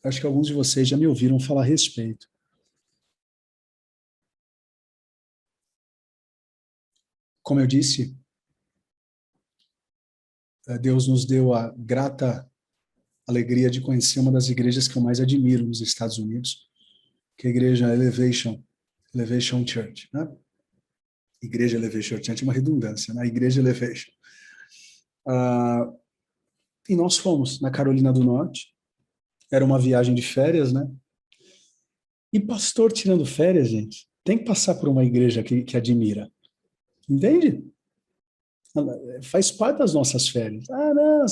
Speaker 1: acho que alguns de vocês já me ouviram falar a respeito. Como eu disse, Deus nos deu a grata alegria de conhecer uma das igrejas que eu mais admiro nos Estados Unidos, que é a igreja Elevation Church, né? Igreja Elevation Church é uma redundância, né? Igreja Elevation. E nós fomos na Carolina do Norte, era uma viagem de férias, né? E pastor tirando férias, gente, tem que passar por uma igreja que admira. Entende? Faz parte das nossas férias. Não,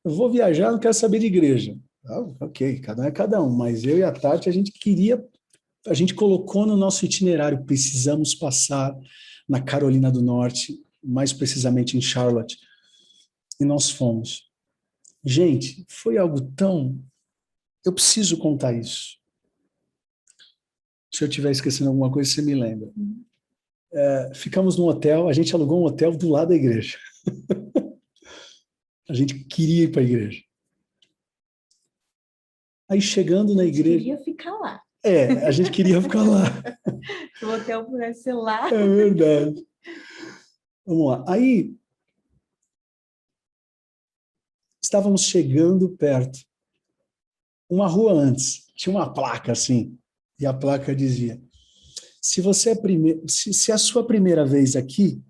Speaker 1: eu vou viajar, não quero saber de igreja. Ok, cada um é cada um, mas eu e a Tati, a gente colocou no nosso itinerário, precisamos passar na Carolina do Norte, mais precisamente em Charlotte, e nós fomos. Gente, foi algo tão... Eu preciso contar isso. Se eu estiver esquecendo alguma coisa, você me lembra. Ficamos num hotel, a gente alugou um hotel do lado da igreja. A gente queria ir para a igreja. Aí chegando na igreja...
Speaker 2: Queria ficar lá.
Speaker 1: A gente queria ficar lá.
Speaker 2: Se o hotel pudesse ser lá.
Speaker 1: É verdade. Vamos lá. Aí, estávamos chegando perto. Uma rua antes, tinha uma placa assim, e a placa dizia: se é a sua primeira vez aqui,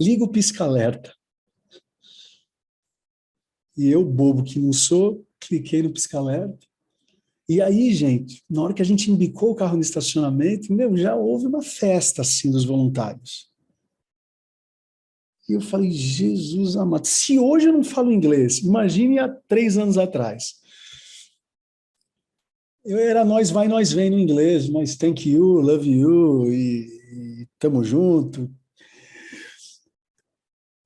Speaker 1: liga o pisca-alerta. E eu, bobo que não sou, cliquei no pisca-alerta. E aí, gente, na hora que a gente embicou o carro no estacionamento, já houve uma festa assim dos voluntários. E eu falei, Jesus amado, se hoje eu não falo inglês, imagine há 3 anos atrás. Era nós vai, nós vem no inglês, mas thank you, love you, e tamo junto.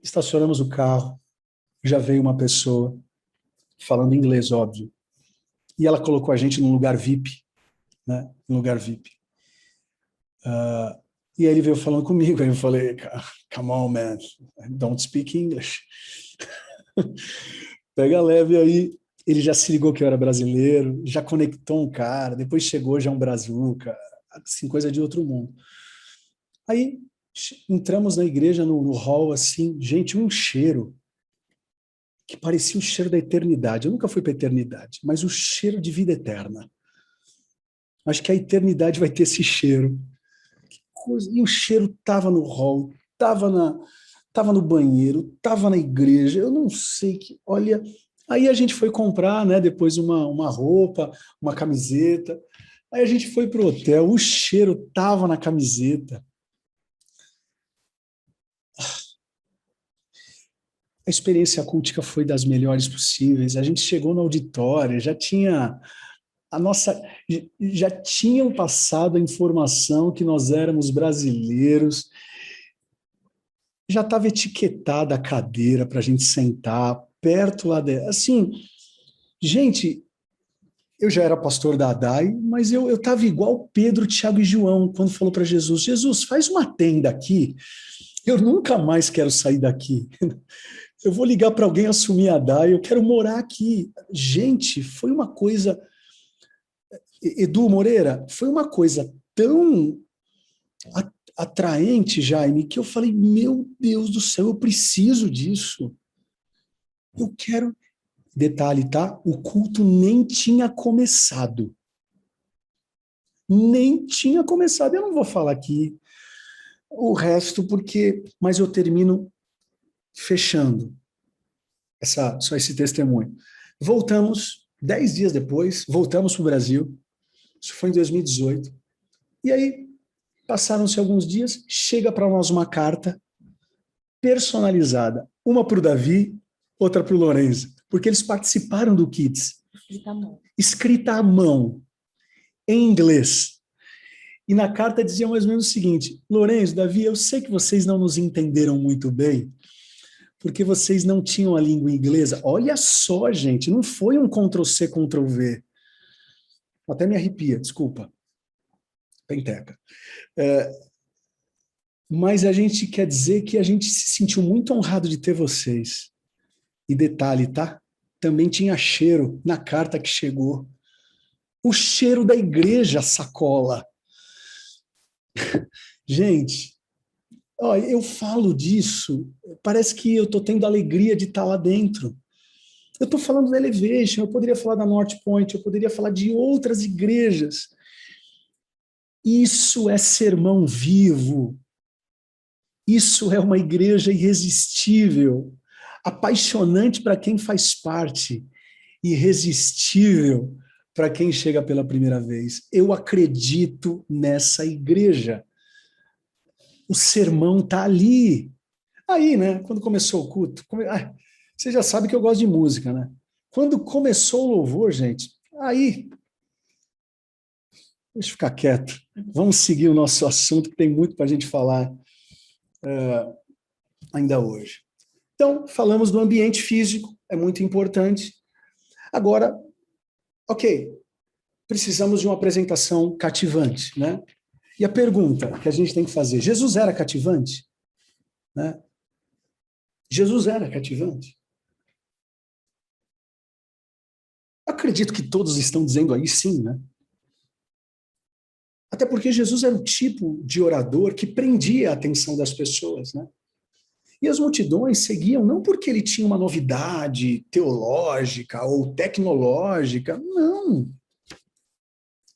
Speaker 1: Estacionamos o carro, já veio uma pessoa, falando inglês, óbvio, e ela colocou a gente num lugar VIP, né, num lugar VIP. E aí ele veio falando comigo, aí eu falei, come on, man, don't speak English. Pega leve aí. Ele já se ligou que eu era brasileiro, já conectou um cara, depois chegou já um brazuca, assim, coisa de outro mundo. Aí entramos na igreja, no hall, assim, gente, um cheiro que parecia o cheiro da eternidade. Eu nunca fui para a eternidade, mas o cheiro de vida eterna. Acho que a eternidade vai ter esse cheiro. Que coisa. E o cheiro estava no hall, estava no banheiro, estava na igreja, eu não sei que... Olha... Aí a gente foi comprar, né, depois uma roupa, uma camiseta. Aí a gente foi para o hotel, o cheiro estava na camiseta. A experiência cultica foi das melhores possíveis. A gente chegou no auditório, já tinham passado a informação que nós éramos brasileiros. Já estava etiquetada a cadeira para a gente sentar perto lá dela. Assim, gente, eu já era pastor da ADAI, mas eu estava igual Pedro, Tiago e João, quando falou para Jesus, Jesus, faz uma tenda aqui, eu nunca mais quero sair daqui. Eu vou ligar para alguém assumir a ADAI, eu quero morar aqui. Gente, foi uma coisa... Edu Moreira, foi uma coisa tão atraente, Jaime, que eu falei, meu Deus do céu, eu preciso disso. Eu quero... Detalhe, tá? O culto nem tinha começado. Nem tinha começado. Eu não vou falar aqui o resto, mas eu termino fechando só esse testemunho. Voltamos, 10 dias depois, voltamos para o Brasil. Isso foi em 2018. E aí, Passaram-se alguns dias, chega para nós uma carta personalizada, uma para o Davi, outra para o Lourenço, porque eles participaram do Kids.
Speaker 2: Escrita à mão.
Speaker 1: Escrita à mão, em inglês. E na carta dizia mais ou menos o seguinte: Lourenço, Davi, eu sei que vocês não nos entenderam muito bem, porque vocês não tinham a língua inglesa. Olha só, gente, não foi um Ctrl+C, Ctrl+V. Até me arrepia, desculpa. Penteca. Mas a gente quer dizer que a gente se sentiu muito honrado de ter vocês. E detalhe, tá? Também tinha cheiro na carta que chegou. O cheiro da igreja, sacola. Gente, ó, eu falo disso, parece que eu estou tendo a alegria de estar lá dentro. Eu estou falando da Elevation, eu poderia falar da North Point, eu poderia falar de outras igrejas. Isso é sermão vivo. Isso é uma igreja irresistível, apaixonante para quem faz parte, irresistível para quem chega pela primeira vez. Eu acredito nessa igreja. O sermão está ali. Aí, né, quando começou o culto, você já sabe que eu gosto de música, né? Quando começou o louvor, gente, aí, deixa eu ficar quieto. Vamos seguir o nosso assunto, que tem muito para a gente falar ainda hoje. Então, falamos do ambiente físico, é muito importante. Agora, ok, precisamos de uma apresentação cativante, né? E a pergunta que a gente tem que fazer: Jesus era cativante? Né? Jesus era cativante? Acredito que todos estão dizendo aí sim, né? Até porque Jesus era o tipo de orador que prendia a atenção das pessoas, né? E as multidões seguiam não porque ele tinha uma novidade teológica ou tecnológica, não.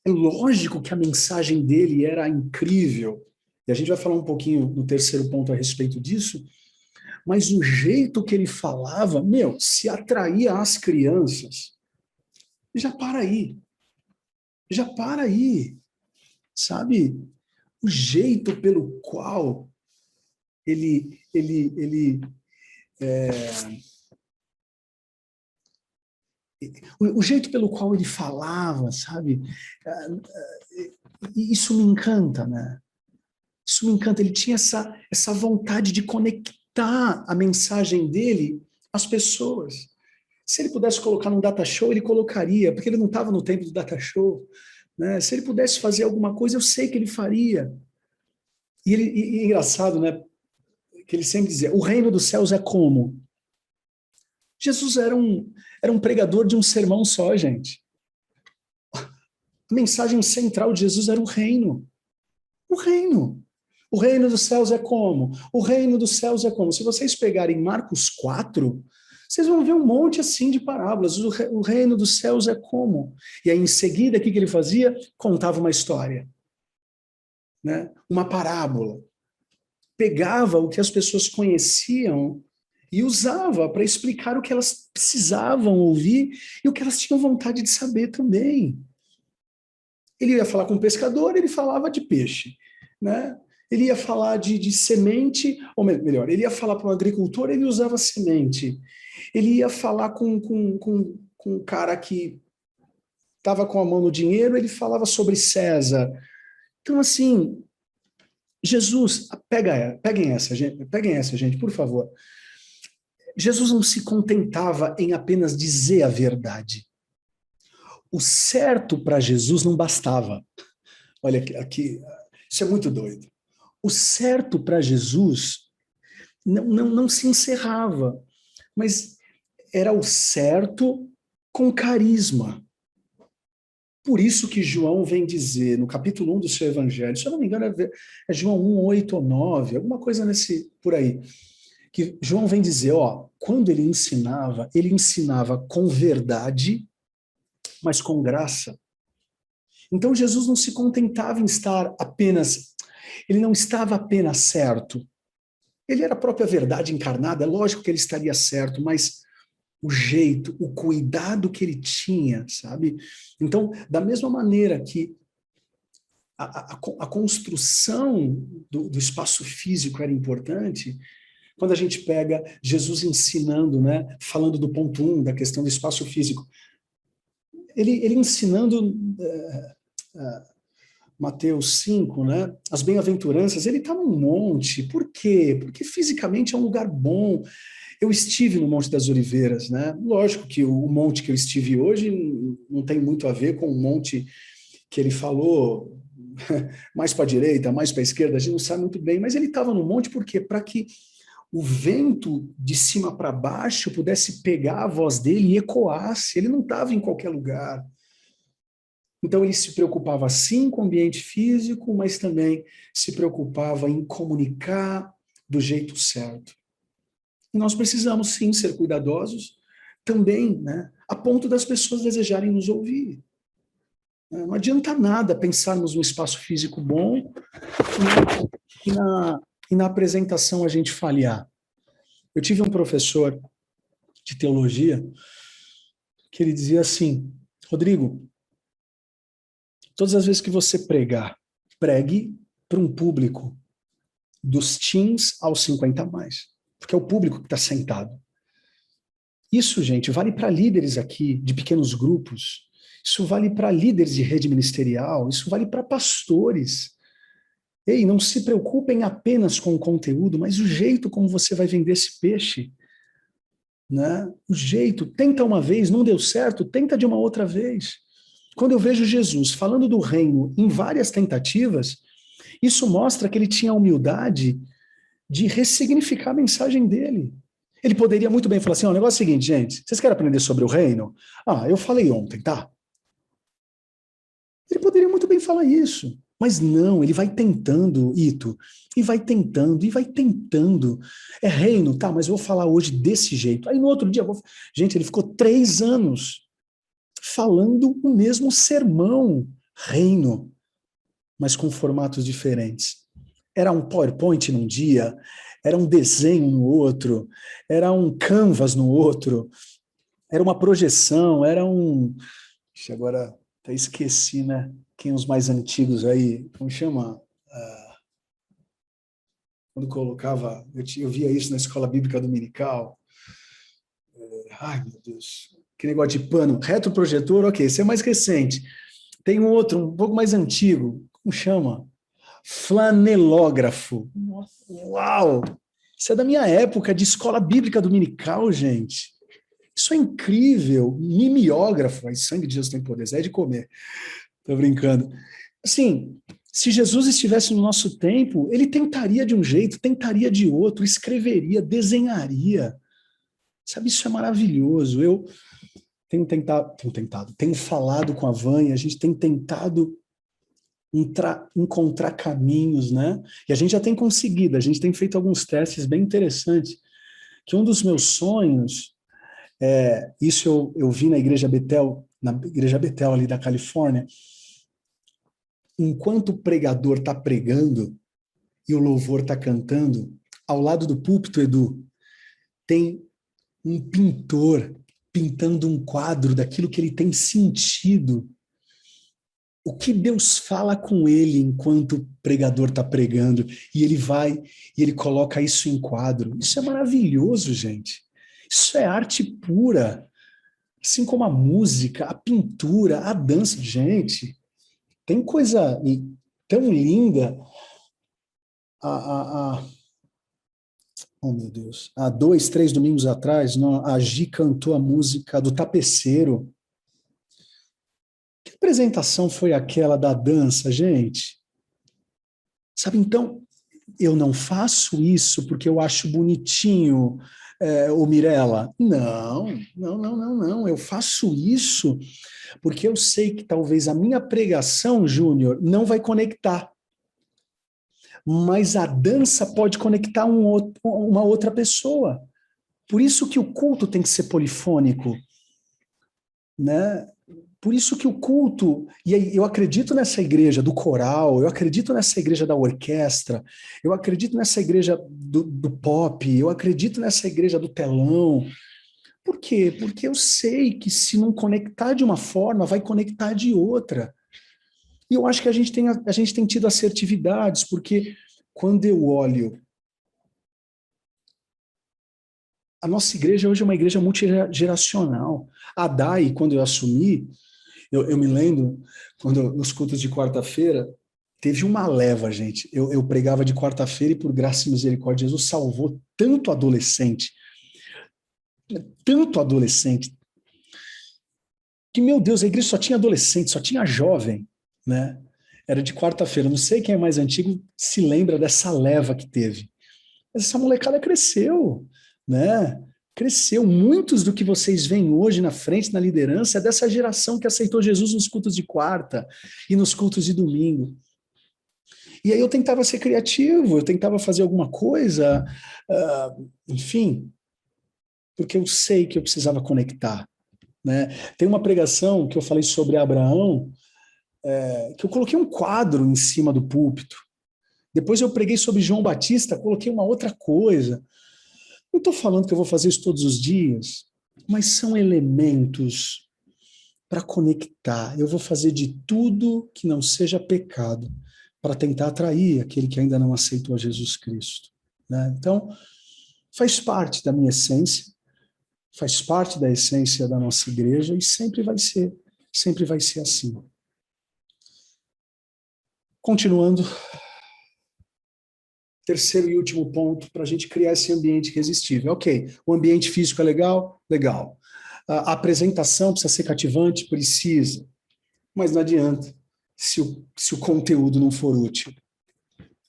Speaker 1: É lógico que a mensagem dele era incrível, e a gente vai falar um pouquinho no terceiro ponto a respeito disso, mas o jeito que ele falava, se atraía as crianças. Já para aí, sabe? O jeito pelo qual o jeito pelo qual ele falava, sabe? Isso me encanta, né? Isso me encanta. Ele tinha essa vontade de conectar a mensagem dele às pessoas. Se ele pudesse colocar num data show, ele colocaria, porque ele não estava no tempo do data show. Né? Se ele pudesse fazer alguma coisa, eu sei que ele faria. E é engraçado, né? Que ele sempre dizia: o reino dos céus é como? Jesus era um pregador de um sermão só, gente. A mensagem central de Jesus era o reino. O reino. O reino dos céus é como? O reino dos céus é como? Se vocês pegarem Marcos 4, vocês vão ver um monte assim de parábolas. O reino dos céus é como? E aí, em seguida, o que ele fazia? Contava uma história. Né? Uma parábola. Pegava o que as pessoas conheciam e usava para explicar o que elas precisavam ouvir e o que elas tinham vontade de saber também. Ele ia falar com um pescador, ele falava de peixe. Né? Ele ia falar de semente, ou melhor, ele ia falar para um agricultor, ele usava semente. Ele ia falar com um cara que estava com a mão no dinheiro, ele falava sobre César. Então, assim, Jesus, peguem essa, gente, por favor. Jesus não se contentava em apenas dizer a verdade. O certo para Jesus não bastava. Olha aqui, isso é muito doido. O certo para Jesus não se encerrava, mas era o certo com carisma. Por isso que João vem dizer, no capítulo 1 do seu evangelho, se eu não me engano é João 1, 8 ou 9, alguma coisa por aí, que João vem dizer, quando ele ensinava com verdade, mas com graça. Então Jesus não se contentava em estar apenas, ele não estava apenas certo. Ele era a própria verdade encarnada, é lógico que ele estaria certo, mas o jeito, o cuidado que ele tinha, sabe? Então, da mesma maneira que a construção do espaço físico era importante. Quando a gente pega Jesus ensinando, né, falando do ponto 1, da questão do espaço físico, ele ensinando Mateus 5, né, as bem-aventuranças, ele está num monte. Por quê? Porque fisicamente é um lugar bom. Eu estive no Monte das Oliveiras, né? Lógico que o monte que eu estive hoje não tem muito a ver com o monte que ele falou mais para a direita, mais para a esquerda, a gente não sabe muito bem, mas ele estava no monte por quê? Para que o vento de cima para baixo pudesse pegar a voz dele e ecoasse. Ele não estava em qualquer lugar. Então ele se preocupava sim com o ambiente físico, mas também se preocupava em comunicar do jeito certo. E nós precisamos sim ser cuidadosos também, né, a ponto das pessoas desejarem nos ouvir. Não adianta nada pensarmos num espaço físico bom e na apresentação a gente falhar. Eu tive um professor de teologia que ele dizia assim: Rodrigo, todas as vezes que você pregar, pregue para um público dos teens aos 50 a mais, porque é o público que está sentado. Isso, gente, vale para líderes aqui de pequenos grupos, isso vale para líderes de rede ministerial, isso vale para pastores. Ei, não se preocupem apenas com o conteúdo, mas o jeito como você vai vender esse peixe. Né? O jeito, tenta uma vez, não deu certo, tenta de uma outra vez. Quando eu vejo Jesus falando do reino em várias tentativas, isso mostra que ele tinha a humildade de ressignificar a mensagem dele. Ele poderia muito bem falar assim: o negócio é o seguinte, gente, vocês querem aprender sobre o reino? Eu falei ontem, tá? Ele poderia muito bem falar isso. Mas não, ele vai tentando, Ito, e vai tentando, e vai tentando. É reino, tá, mas eu vou falar hoje desse jeito. Aí no outro dia, gente, ele ficou 3 anos falando o mesmo sermão, reino, mas com formatos diferentes. Era um PowerPoint num dia, era um desenho no outro, era um canvas no outro, era uma projeção, era um... Agora até esqueci, né? Quem os mais antigos aí, como chama? Quando colocava, eu via isso na escola bíblica dominical. Ai, meu Deus. Que negócio de pano. Retroprojetor, ok, esse é mais recente. Tem um outro, um pouco mais antigo. Como chama? Flanelógrafo.
Speaker 2: Nossa.
Speaker 1: Uau! Isso é da minha época de escola bíblica dominical, gente. Isso é incrível. Mimeógrafo. Ai, sangue de Jesus tem poder. É de comer. Tô brincando. Assim, se Jesus estivesse no nosso tempo, ele tentaria de um jeito, tentaria de outro, escreveria, desenharia. Sabe, isso é maravilhoso. Eu tenho falado com a Vânia, a gente tem tentado encontrar caminhos, né? E a gente já tem conseguido, a gente tem feito alguns testes bem interessantes, que um dos meus sonhos, isso eu vi na Igreja Betel ali da Califórnia, enquanto o pregador está pregando e o louvor está cantando, ao lado do púlpito, Edu, tem um pintor pintando um quadro daquilo que ele tem sentido. O que Deus fala com ele enquanto o pregador está pregando, e ele vai e ele coloca isso em quadro. Isso é maravilhoso, gente. Isso é arte pura. Assim como a música, a pintura, a dança. Gente, tem coisa tão linda. Oh, meu Deus. Há 2, 3 domingos atrás, a Gi cantou a música do Tapeceiro. Que apresentação foi aquela da dança, gente? Sabe, então, eu não faço isso porque eu acho bonitinho, ô Mirella. Não. Eu faço isso porque eu sei que talvez a minha pregação, Júnior, não vai conectar. Mas a dança pode conectar uma outra pessoa. Por isso que o culto tem que ser polifônico, né? Por isso que o culto, e eu acredito nessa igreja do coral, eu acredito nessa igreja da orquestra, eu acredito nessa igreja do pop, eu acredito nessa igreja do telão. Por quê? Porque eu sei que se não conectar de uma forma, vai conectar de outra. E eu acho que a gente tem tido assertividades, porque quando eu olho... A nossa igreja hoje é uma igreja multigeracional. A DAI, quando eu assumi, eu me lembro, quando nos cultos de quarta-feira, teve uma leva, gente. Eu pregava de quarta-feira e, por graça e misericórdia, Jesus salvou tanto adolescente, que, meu Deus, a igreja só tinha adolescente, só tinha jovem, né? Era de quarta-feira. Não sei quem é mais antigo se lembra dessa leva que teve. Mas essa molecada cresceu, né? Cresceu. Muitos do que vocês veem hoje na frente, na liderança, é dessa geração que aceitou Jesus nos cultos de quarta e nos cultos de domingo. E aí eu tentava ser criativo, eu tentava fazer alguma coisa, enfim, porque eu sei que eu precisava conectar, né? Tem uma pregação que eu falei sobre Abraão, que eu coloquei um quadro em cima do púlpito. Depois eu preguei sobre João Batista, coloquei uma outra coisa. Não estou falando que eu vou fazer isso todos os dias, mas são elementos para conectar. Eu vou fazer de tudo que não seja pecado para tentar atrair aquele que ainda não aceitou a Jesus Cristo, né? Então, faz parte da minha essência, faz parte da essência da nossa igreja e sempre vai ser assim. Continuando, terceiro e último ponto para a gente criar esse ambiente irresistível. Ok, o ambiente físico é legal? Legal. A apresentação precisa ser cativante? Precisa. Mas não adianta se o conteúdo não for útil.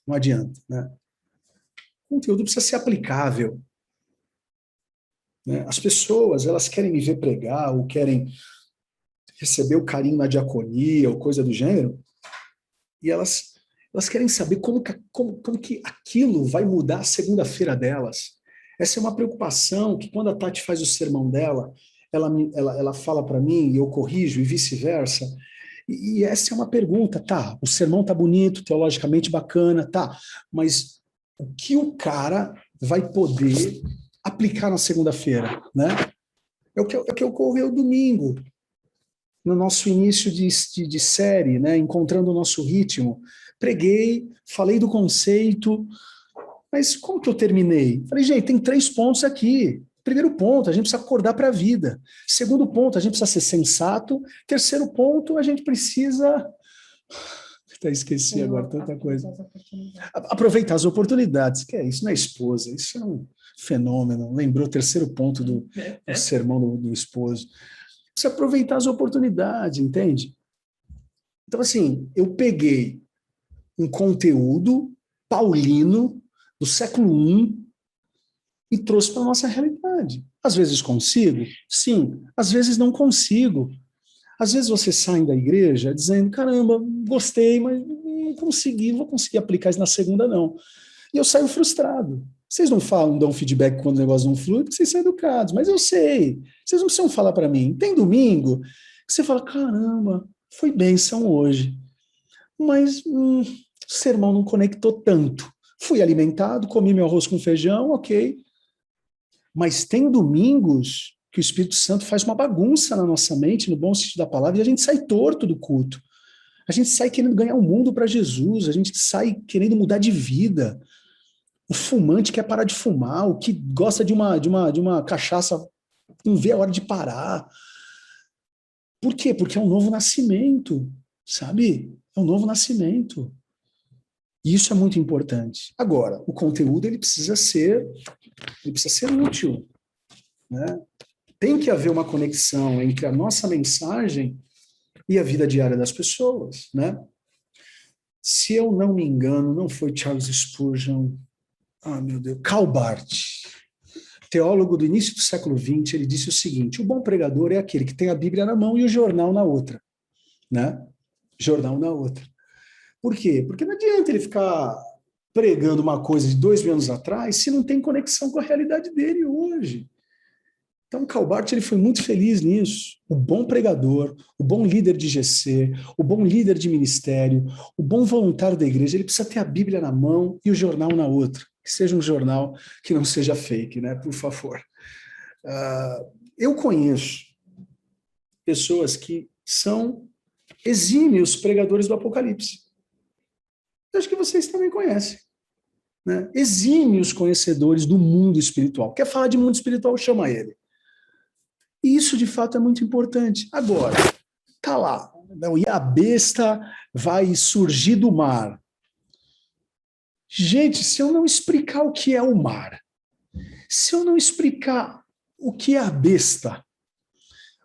Speaker 1: Não adianta, né? O conteúdo precisa ser aplicável, né? As pessoas, elas querem me ver pregar ou querem receber o carinho na diaconia ou coisa do gênero, e elas querem saber como que aquilo vai mudar a segunda-feira delas. Essa é uma preocupação que, quando a Tati faz o sermão dela, ela fala para mim e eu corrijo e vice-versa. E essa é uma pergunta, tá, o sermão tá bonito, teologicamente bacana, tá, mas o que o cara vai poder aplicar na segunda-feira, né? É o que ocorreu domingo, no nosso início de série, né, encontrando o nosso ritmo. Preguei, falei do conceito, mas como que eu terminei? Falei, gente, tem 3 pontos aqui. Primeiro ponto, a gente precisa acordar para a vida. Segundo ponto, a gente precisa ser sensato. Terceiro ponto, a gente precisa... Até esqueci agora tanta coisa. Aproveitar as oportunidades. Que é isso, não é esposa. Isso é um fenômeno. Lembrou o terceiro ponto do sermão do esposo. Precisa aproveitar as oportunidades, entende? Então, assim, eu peguei um conteúdo paulino do século I e trouxe para a nossa realidade. Às vezes consigo? Sim. Às vezes não consigo. Às vezes você sai da igreja dizendo, caramba, gostei, mas não vou conseguir aplicar isso na segunda, não. E eu saio frustrado. Vocês não falam, dão feedback quando o negócio não flui, porque vocês são educados, mas eu sei. Vocês não precisam falar para mim. Tem domingo que você fala, caramba, foi bênção hoje. Mas o sermão não conectou tanto. Fui alimentado, comi meu arroz com feijão, ok. Mas tem domingos que o Espírito Santo faz uma bagunça na nossa mente, no bom sentido da palavra, e a gente sai torto do culto. A gente sai querendo ganhar o mundo para Jesus, a gente sai querendo mudar de vida. O fumante quer parar de fumar, o que gosta de uma cachaça não vê a hora de parar. Por quê? Porque é um novo nascimento, sabe? É um novo nascimento. E isso é muito importante. Agora, o conteúdo ele precisa ser útil, né? Tem que haver uma conexão entre a nossa mensagem e a vida diária das pessoas, né? Se eu não me engano, não foi Charles Spurgeon, meu Deus, Karl Barth, teólogo do início do século XX, ele disse o seguinte: o bom pregador é aquele que tem a Bíblia na mão e o jornal na outra, né? Jornal na outra. Por quê? Porque não adianta ele ficar pregando uma coisa de 2.000 anos atrás se não tem conexão com a realidade dele hoje. Então, Karl Barth, ele foi muito feliz nisso. O bom pregador, o bom líder de GC, o bom líder de ministério, o bom voluntário da igreja, ele precisa ter a Bíblia na mão e o jornal na outra. Que seja um jornal que não seja fake, né? Por favor. Eu conheço pessoas que são exímios pregadores do Apocalipse. Eu acho que vocês também conhecem. Né? Exímios conhecedores do mundo espiritual. Quer falar de mundo espiritual, chama ele. E isso, de fato, é muito importante. Agora, tá lá, e a besta vai surgir do mar. Gente, se eu não explicar o que é o mar, se eu não explicar o que é a besta,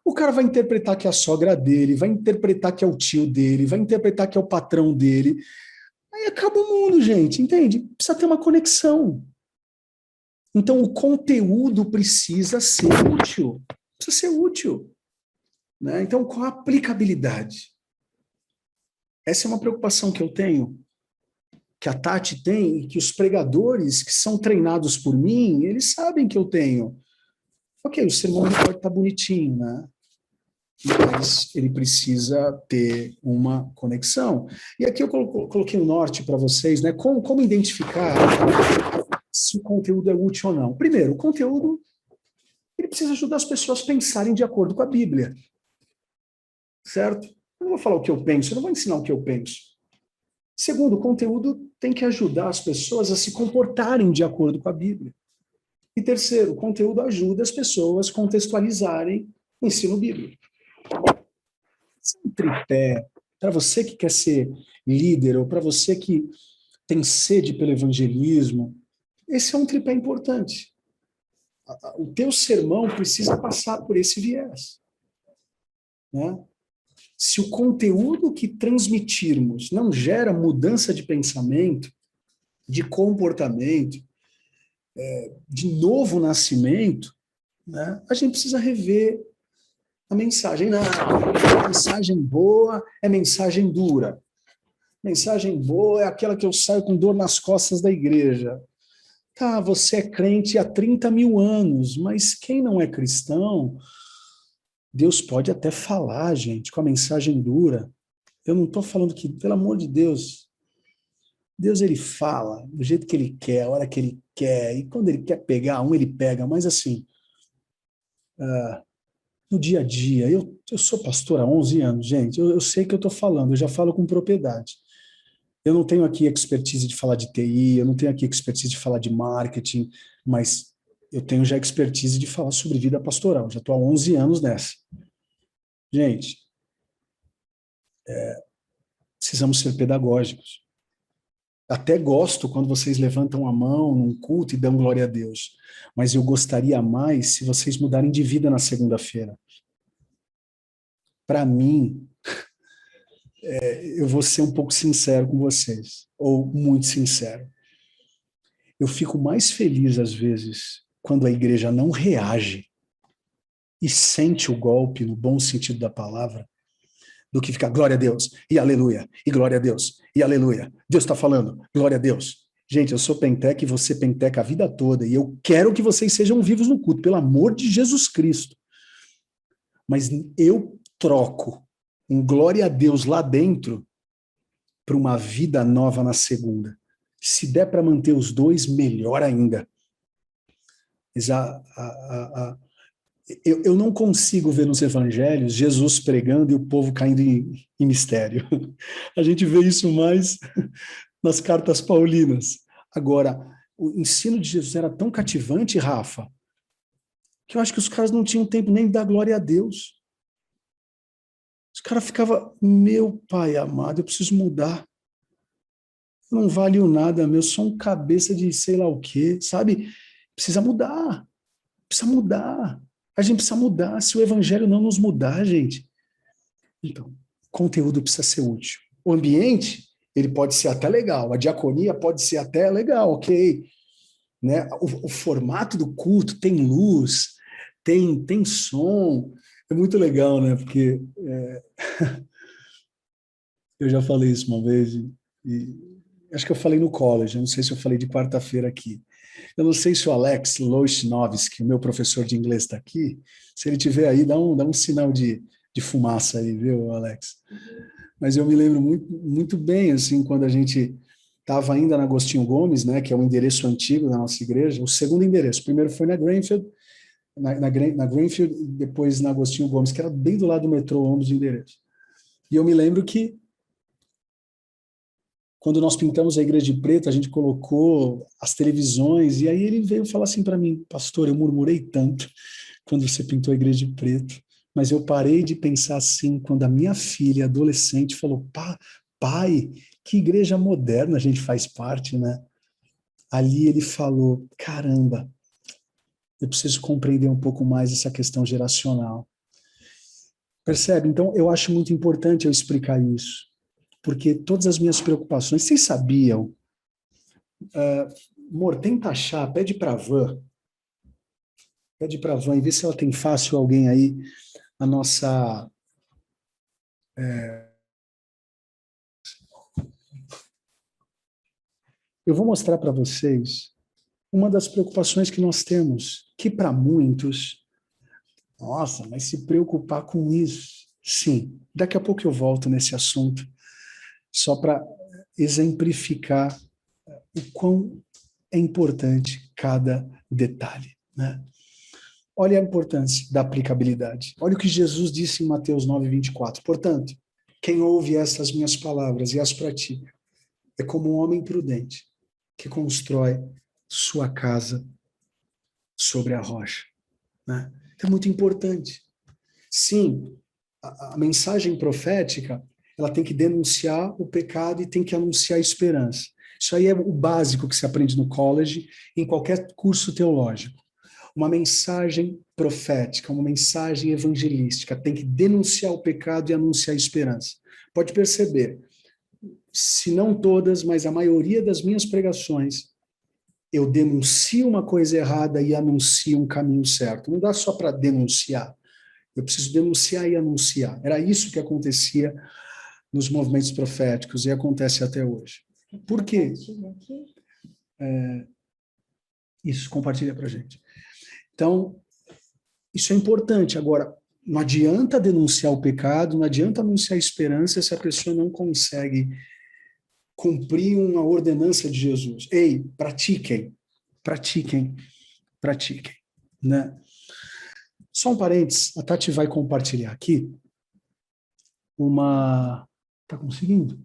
Speaker 1: o cara vai interpretar que é a sogra dele, vai interpretar que é o tio dele, vai interpretar que é o patrão dele. Aí acaba o mundo, gente, entende? Precisa ter uma conexão. Então, o conteúdo precisa ser útil. Precisa ser útil. Né? Então, qual a aplicabilidade? Essa é uma preocupação que eu tenho, que a Tati tem, e que os pregadores que são treinados por mim, eles sabem que eu tenho. Ok, o sermão pode estar bonitinho, né? Mas ele precisa ter uma conexão. E aqui eu coloquei um norte para vocês, né? Como identificar se o conteúdo é útil ou não. Primeiro, o conteúdo ele precisa ajudar as pessoas a pensarem de acordo com a Bíblia. Certo? Eu não vou falar o que eu penso, eu não vou ensinar o que eu penso. Segundo, o conteúdo tem que ajudar as pessoas a se comportarem de acordo com a Bíblia. E terceiro, o conteúdo ajuda as pessoas a contextualizarem o ensino bíblico. Esse é um tripé para você que quer ser líder ou para você que tem sede pelo evangelismo. Esse é um tripé importante. O teu sermão precisa passar por esse viés. Né? Se o conteúdo que transmitirmos não gera mudança de pensamento, de comportamento, de novo nascimento, né, a gente precisa rever a mensagem. Não, mensagem boa é mensagem dura. Mensagem boa é aquela que eu saio com dor nas costas da igreja. Tá, você é crente há 30 mil anos, mas quem não é cristão, Deus pode até falar, gente, com a mensagem dura. Eu não estou falando que, pelo amor de Deus, Deus ele fala do jeito que ele quer, a hora que ele quer, e quando ele quer pegar um, ele pega, mas assim, no dia a dia, eu sou pastor há 11 anos, gente, eu sei que eu estou falando, eu já falo com propriedade. Eu não tenho aqui expertise de falar de TI, eu não tenho aqui expertise de falar de marketing, mas eu tenho já expertise de falar sobre vida pastoral, já estou há 11 anos nessa. Gente, precisamos ser pedagógicos. Até gosto quando vocês levantam a mão num culto e dão glória a Deus, mas eu gostaria mais se vocês mudarem de vida na segunda-feira. Para mim, eu vou ser um pouco sincero com vocês, ou muito sincero. Eu fico mais feliz, às vezes, quando a igreja não reage e sente o golpe, no bom sentido da palavra, do que ficar glória a Deus, e aleluia, e glória a Deus, e aleluia. Deus está falando, glória a Deus. Gente, eu sou penteca e você penteca a vida toda, e eu quero que vocês sejam vivos no culto, pelo amor de Jesus Cristo. Mas eu troco um glória a Deus lá dentro para uma vida nova na segunda. Se der para manter os dois, melhor ainda. Mas eu não consigo ver nos evangelhos Jesus pregando e o povo caindo em mistério. A gente vê isso mais nas cartas paulinas. Agora, o ensino de Jesus era tão cativante, Rafa, que eu acho que os caras não tinham tempo nem de dar glória a Deus. Os caras ficavam, meu pai amado, eu preciso mudar. Eu não valho nada, meu, sou um cabeça de sei lá o quê, sabe? Precisa mudar. Precisa mudar. A gente precisa mudar. Se o evangelho não nos mudar, gente. Então, o conteúdo precisa ser útil. O ambiente, ele pode ser até legal. A diaconia pode ser até legal, ok. Né? O formato do culto tem luz, tem som. É muito legal, né? Porque eu já falei isso uma vez e acho que eu falei no college, eu não sei se eu falei de quarta-feira aqui. Eu não sei se o Alex Loishnovsky, o meu professor de inglês, está aqui. Se ele tiver aí, dá um sinal de fumaça aí, viu, Alex? Mas eu me lembro muito bem, assim, quando a gente estava ainda na Agostinho Gomes, né, que é o endereço antigo da nossa igreja, o segundo endereço. O primeiro foi na Greenfield, na Greenfield, depois na Agostinho Gomes, que era bem do lado do metrô, ambos os endereços. E eu me lembro que quando nós pintamos a igreja de preto, a gente colocou as televisões, e aí ele veio falar assim para mim, pastor, eu murmurei tanto quando você pintou a igreja de preto, mas eu parei de pensar assim quando a minha filha, adolescente, falou, pai, que igreja moderna a gente faz parte, né? Ali ele falou, caramba, eu preciso compreender um pouco mais essa questão geracional. Percebe? Então, eu acho muito importante eu explicar isso, porque todas as minhas preocupações, vocês sabiam, amor, tenta achar, pede para a Van e vê se ela tem fácil alguém aí, a nossa... Eu vou mostrar para vocês uma das preocupações que nós temos, que para muitos, nossa, mas se preocupar com isso, sim, daqui a pouco eu volto nesse assunto, só para exemplificar o quão é importante cada detalhe, né? Olha a importância da aplicabilidade. Olha o que Jesus disse em Mateus 9:24. Portanto, quem ouve essas minhas palavras e as pratica é como um homem prudente que constrói sua casa sobre a rocha, né? É muito importante. Sim, a mensagem profética, ela tem que denunciar o pecado e tem que anunciar a esperança. Isso aí é o básico que se aprende no college, em qualquer curso teológico. Uma mensagem profética, uma mensagem evangelística, tem que denunciar o pecado e anunciar a esperança. Pode perceber, se não todas, mas a maioria das minhas pregações, eu denuncio uma coisa errada e anuncio um caminho certo. Não dá só para denunciar. Eu preciso denunciar e anunciar. Era isso que acontecia nos movimentos proféticos e acontece até hoje. Por quê? Isso, compartilha para a gente. Então, isso é importante. Agora, não adianta denunciar o pecado, não adianta anunciar a esperança se a pessoa não consegue cumprir uma ordenança de Jesus. Ei, pratiquem, pratiquem, pratiquem, né? Só um parênteses, a Tati vai compartilhar aqui uma... Tá conseguindo?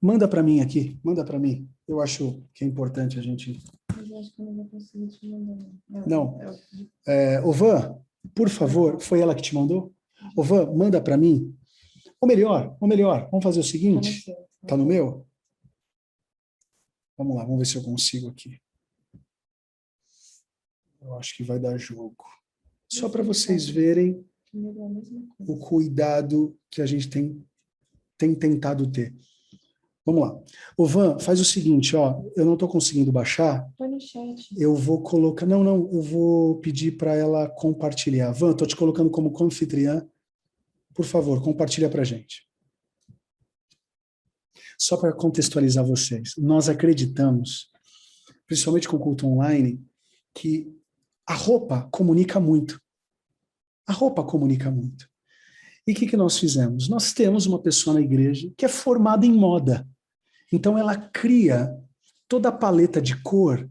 Speaker 1: Manda para mim aqui, manda para mim. Eu acho que é importante a gente...
Speaker 2: Mas eu acho que eu não vou conseguir te mandar.
Speaker 1: Não. Ô, Van, por favor, foi ela que te mandou? Ô, Van, manda para mim. Ou melhor, vamos fazer o seguinte. Tá no meu? Vamos lá, vamos ver se eu consigo aqui. Eu acho que vai dar jogo. Só para vocês verem o cuidado que a gente tem tentado ter. Vamos lá. Ô, Van, faz o seguinte, ó, eu não estou conseguindo baixar.
Speaker 2: Põe no chat.
Speaker 1: Eu vou colocar... Não, eu vou pedir para ela compartilhar. Van, estou te colocando como confitriã. Por favor, compartilha para a gente. Só para contextualizar vocês. Nós acreditamos, principalmente com o culto online, que a roupa comunica muito. A roupa comunica muito. E o que nós fizemos? Nós temos uma pessoa na igreja que é formada em moda. Então ela cria toda a paleta de cor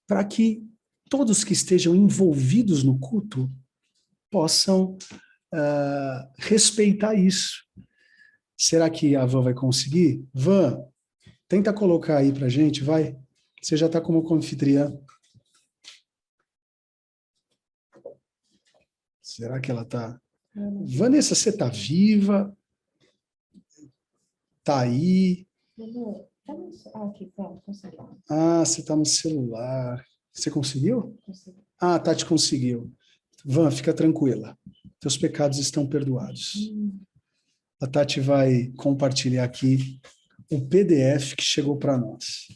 Speaker 1: para que todos que estejam envolvidos no culto possam respeitar isso. Será que a Van vai conseguir? Van, tenta colocar aí para a gente, vai. Você já está como anfitriã. Será que ela está... Vanessa, você está viva? Está aí?
Speaker 2: Aqui, pronto, consegui.
Speaker 1: Ah, você está no celular. Você conseguiu?
Speaker 2: Consegui.
Speaker 1: Ah, a Tati conseguiu. Van, fica tranquila. Teus pecados estão perdoados. A Tati vai compartilhar aqui o PDF que chegou para nós.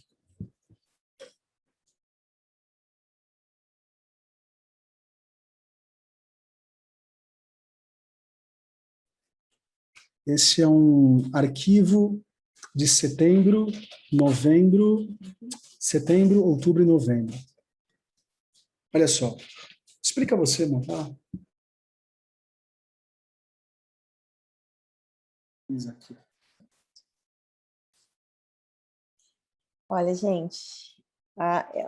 Speaker 1: Esse é um arquivo de setembro, outubro e novembro. Olha só. Explica você, não tá? Aqui.
Speaker 3: Olha, gente,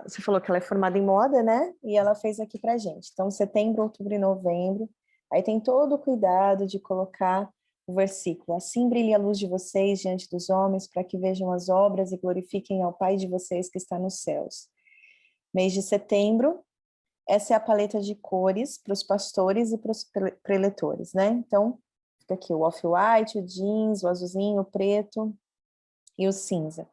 Speaker 3: você falou que ela é formada em moda, né? E ela fez aqui pra gente. Então, setembro, outubro e novembro. Aí tem todo o cuidado de colocar o versículo: assim brilhe a luz de vocês diante dos homens, para que vejam as obras e glorifiquem ao Pai de vocês que está nos céus. Mês de setembro, essa é a paleta de cores para os pastores e para os preletores, né? Então, fica aqui o off-white, o jeans, o azulzinho, o preto e o cinza.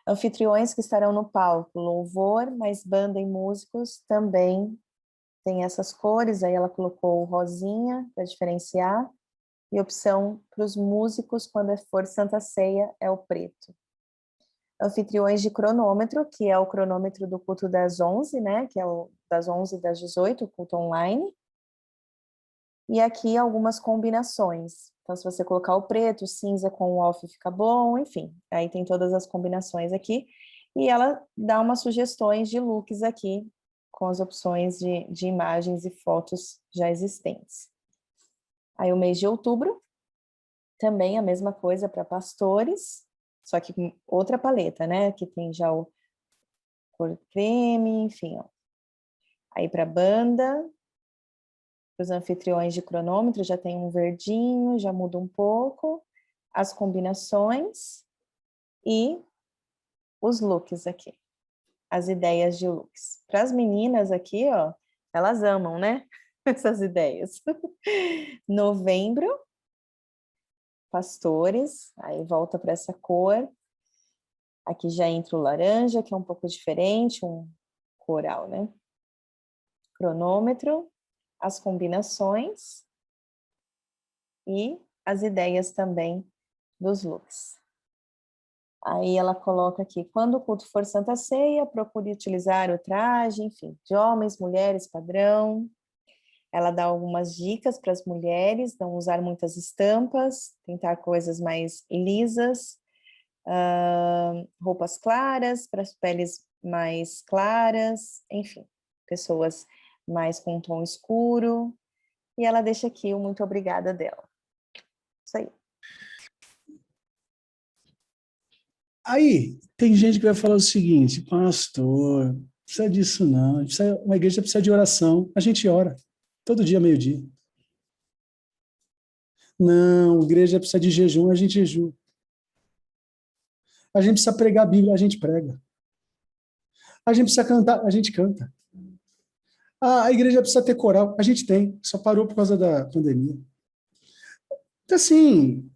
Speaker 3: Anfitriões que estarão no palco: louvor, mais banda e músicos, também tem essas cores. Aí ela colocou o rosinha para diferenciar. E opção para os músicos, quando for Santa Ceia, é o preto. Anfitriões de cronômetro, que é o cronômetro do culto das 11, né? Que é o das 11 e das 18, o culto online. E aqui algumas combinações. Então, se você colocar o preto, o cinza com o off fica bom, enfim. Aí tem todas as combinações aqui. E ela dá umas sugestões de looks aqui, com as opções de imagens e fotos já existentes. Aí o mês de outubro, também a mesma coisa para pastores, só que com outra paleta, né? Que tem já o cor creme, enfim. Ó. Aí para banda, os anfitriões de cronômetro já tem um verdinho, já muda um pouco. As combinações e os looks aqui. As ideias de looks. Para as meninas aqui, ó, elas amam, né? Essas ideias. Novembro, pastores, aí volta para essa cor. Aqui já entra o laranja, que é um pouco diferente, um coral, né? Cronômetro, as combinações e as ideias também dos looks. Aí ela coloca aqui: quando o culto for Santa Ceia, procure utilizar o traje, enfim, de homens, mulheres, padrão. Ela dá algumas dicas para as mulheres: não usar muitas estampas, tentar coisas mais lisas, roupas claras, para as peles mais claras, enfim, pessoas mais com um tom escuro. E ela deixa aqui o muito obrigada dela. Isso aí.
Speaker 1: Aí, tem gente que vai falar o seguinte: pastor, não precisa disso não, uma igreja precisa de oração, a gente ora, todo dia, meio-dia. Não, a igreja precisa de jejum, a gente jejua. A gente precisa pregar a Bíblia, a gente prega. A gente precisa cantar, a gente canta. A igreja precisa ter coral, a gente tem, só parou por causa da pandemia. Então, assim,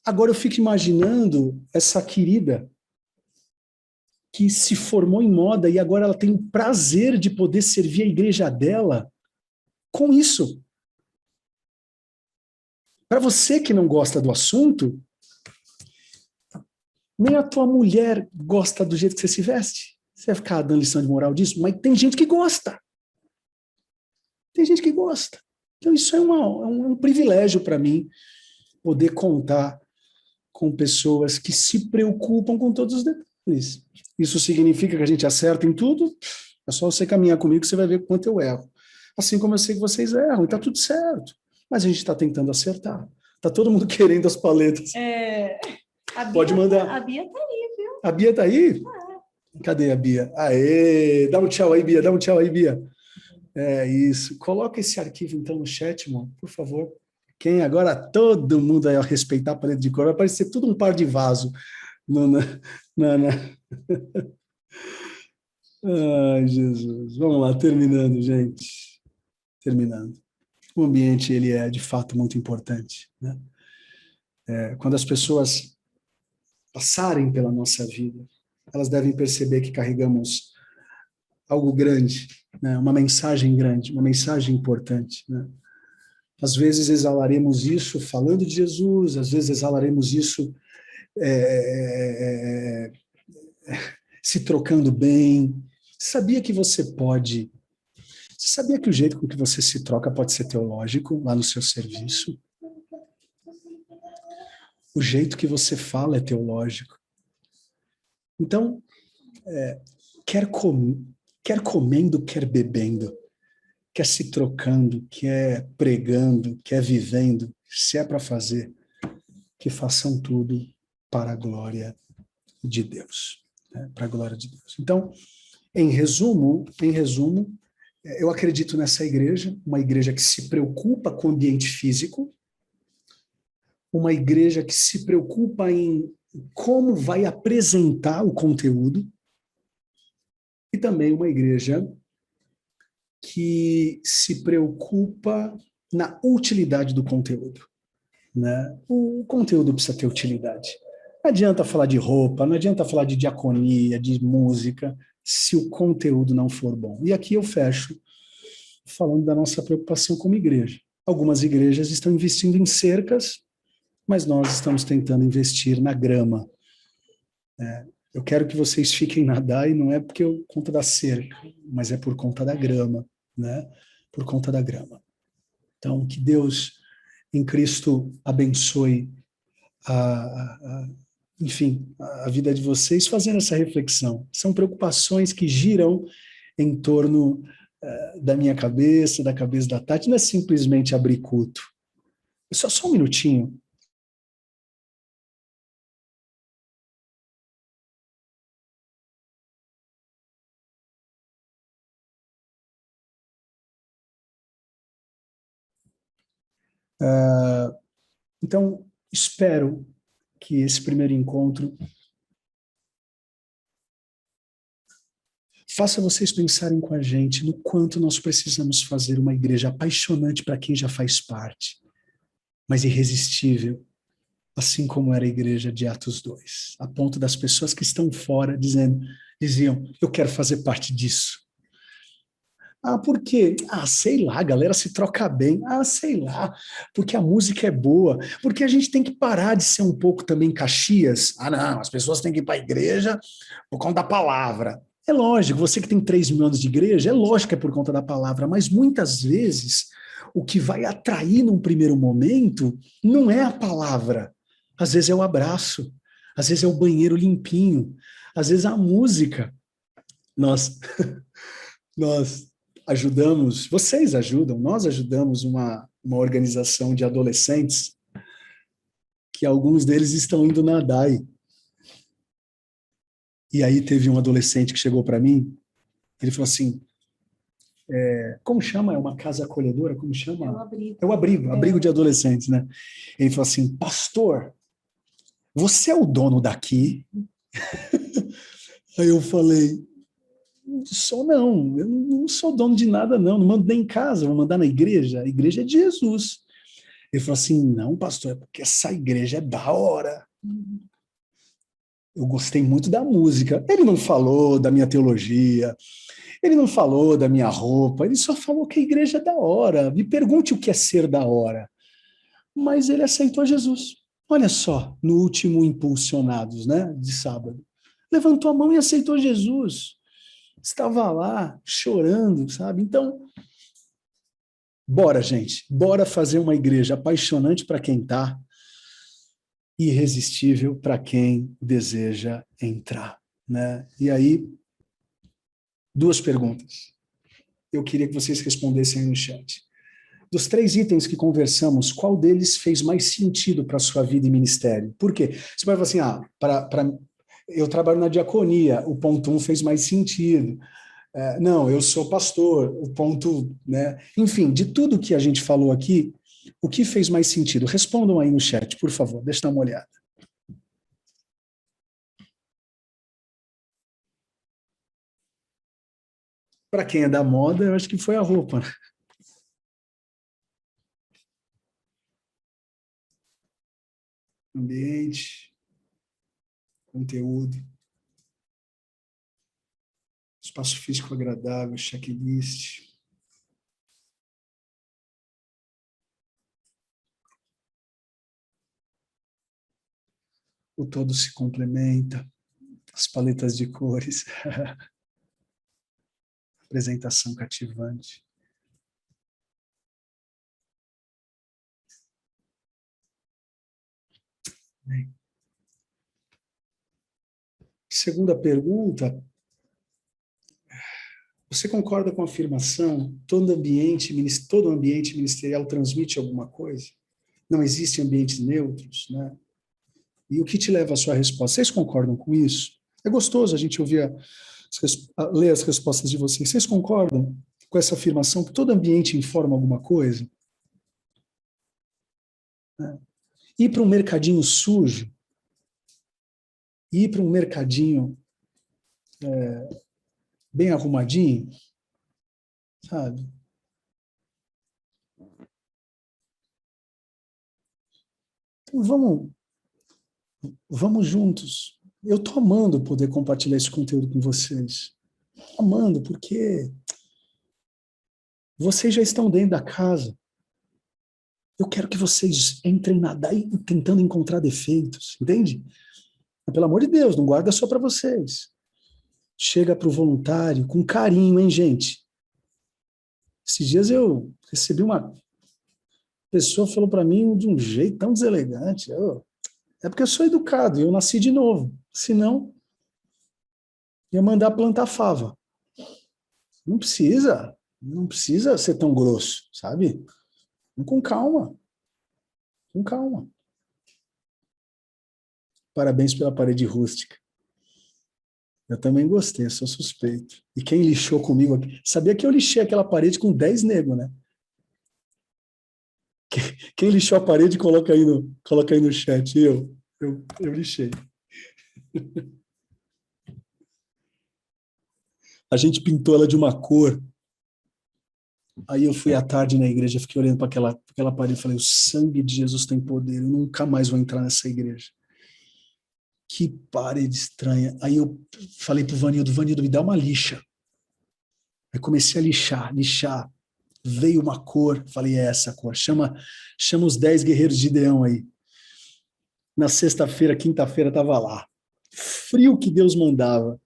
Speaker 1: agora eu fico imaginando essa querida que se formou em moda e agora ela tem o prazer de poder servir a igreja dela com isso. Para você que não gosta do assunto, nem a tua mulher gosta do jeito que você se veste. Você vai ficar dando lição de moral disso? Mas tem gente que gosta. Tem gente que gosta. Então isso é um privilégio para mim, poder contar com pessoas que se preocupam com todos os detalhes. Isso significa que a gente acerta em tudo? É só você caminhar comigo que você vai ver quanto eu erro. Assim como eu sei que vocês erram, e está tudo certo. Mas a gente está tentando acertar. Está todo mundo querendo as paletas. Pode mandar.
Speaker 2: A Bia tá aí, viu?
Speaker 1: A Bia está aí? Cadê a Bia? Aê! Dá um tchau aí, Bia. Dá um tchau aí, Bia. É isso. Coloca esse arquivo, então, no chat, mano, por favor. Quem agora todo mundo vai respeitar a parede de cor, vai parecer tudo um par de vaso. Na. Ai, Jesus. Vamos lá, terminando, gente. Terminando. O ambiente, ele é, de fato, muito importante, né? Quando as pessoas passarem pela nossa vida, elas devem perceber que carregamos algo grande, né? Uma mensagem grande, uma mensagem importante, né? Às vezes exalaremos isso falando de Jesus, às vezes exalaremos isso se trocando bem. Sabia que você pode... Você sabia que o jeito com que você se troca pode ser teológico lá no seu serviço? O jeito que você fala é teológico. Então, quer comendo, quer bebendo, quer se trocando, quer pregando, quer vivendo, se é para fazer, que façam tudo para a glória de Deus. Né? Para a glória de Deus. Então, em resumo, eu acredito nessa igreja, uma igreja que se preocupa com o ambiente físico, uma igreja que se preocupa em como vai apresentar o conteúdo, e também uma igreja que se preocupa na utilidade do conteúdo, né? O conteúdo precisa ter utilidade. Não adianta falar de roupa, não adianta falar de diaconia, de música, se o conteúdo não for bom. E aqui eu fecho falando da nossa preocupação como igreja. Algumas igrejas estão investindo em cercas, mas nós estamos tentando investir na grama. Eu quero que vocês fiquem na DAI, não é porque eu conta da cerca, mas é por conta da grama, né? Por conta da grama. Então, que Deus em Cristo abençoe enfim, a vida de vocês fazendo essa reflexão. São preocupações que giram em torno da minha cabeça, da cabeça da Tati, não é simplesmente abrir culto. Só um minutinho. Então, espero que esse primeiro encontro faça vocês pensarem com a gente no quanto nós precisamos fazer uma igreja apaixonante para quem já faz parte, mas irresistível, assim como era a igreja de Atos 2, a ponto das pessoas que estão fora diziam, eu quero fazer parte disso. Ah, por quê? Ah, sei lá, a galera se troca bem. Ah, sei lá, porque a música é boa. Porque a gente tem que parar de ser um pouco também Caxias. Ah, não, as pessoas têm que ir para a igreja por conta da palavra. É lógico, você que tem 3 mil anos de igreja, é lógico que é por conta da palavra, mas muitas vezes o que vai atrair num primeiro momento não é a palavra. Às vezes é o abraço, às vezes é o banheiro limpinho, às vezes é a música. Nós ajudamos, vocês ajudam, nós ajudamos uma organização de adolescentes que alguns deles estão indo na DAI. E aí teve um adolescente que chegou para mim, ele falou assim, como chama? É uma casa acolhedora? Como chama?
Speaker 2: É o abrigo.
Speaker 1: É o abrigo de adolescentes, né? Ele falou assim, pastor, você é o dono daqui? Aí eu falei, eu não sou dono de nada não mando nem em casa, vou mandar na igreja, a igreja é de Jesus. Ele falou assim, não pastor, é porque essa igreja é da hora. Eu gostei muito da música. Ele não falou da minha teologia, ele não falou da minha roupa, ele só falou que a igreja é da hora. Me pergunte o que é ser da hora. Mas ele aceitou Jesus. Olha só, no último Impulsionados, né, de sábado. Levantou a mão e aceitou Jesus. Estava lá, chorando, sabe? Então, bora, gente. Bora fazer uma igreja apaixonante para quem está, irresistível para quem deseja entrar, né? E aí, 2 perguntas. Eu queria que vocês respondessem aí no chat. Dos 3 itens que conversamos, qual deles fez mais sentido para a sua vida e ministério? Por quê? Você vai falar assim, eu trabalho na diaconia, o ponto 1 fez mais sentido. Não, eu sou pastor, o ponto, né? Enfim, de tudo que a gente falou aqui, o que fez mais sentido? Respondam aí no chat, por favor, deixa eu dar uma olhada. Para quem é da moda, eu acho que foi a roupa. Ambiente, conteúdo, espaço físico agradável, checklist. O todo se complementa, as paletas de cores, apresentação cativante. Bem. Segunda pergunta, você concorda com a afirmação, todo ambiente ministerial transmite alguma coisa? Não existem ambientes neutros, né? E o que te leva à sua resposta? Vocês concordam com isso? É gostoso a gente ler as respostas de vocês. Vocês concordam com essa afirmação que todo ambiente informa alguma coisa? Ir para um mercadinho sujo, ir para um mercadinho bem arrumadinho, sabe? Então vamos juntos. Eu estou amando poder compartilhar esse conteúdo com vocês. Amando, porque vocês já estão dentro da casa. Eu quero que vocês entrem daí tentando encontrar defeitos, entende? Mas, pelo amor de Deus, não guarda só para vocês. Chega para o voluntário com carinho, hein, gente? Esses dias eu recebi uma pessoa que falou para mim de um jeito tão deselegante. É porque eu sou educado e eu nasci de novo. Senão, ia mandar plantar fava. Não precisa ser tão grosso, sabe? Com calma. Com calma. Parabéns pela parede rústica. Eu também gostei, sou suspeito. E quem lixou comigo aqui? Sabia que eu lixei aquela parede com 10 negros, né? Quem lixou a parede, coloca aí no chat. Eu lixei. A gente pintou ela de uma cor. Aí eu fui à tarde na igreja, fiquei olhando para aquela parede e falei, o sangue de Jesus tem poder, eu nunca mais vou entrar nessa igreja. Que parede estranha. Aí eu falei pro Vanildo, me dá uma lixa. Aí comecei a lixar. Veio uma cor, falei, é essa cor. Chama os 10 guerreiros de Gideão aí. Na sexta-feira, quinta-feira, estava lá. Frio que Deus mandava.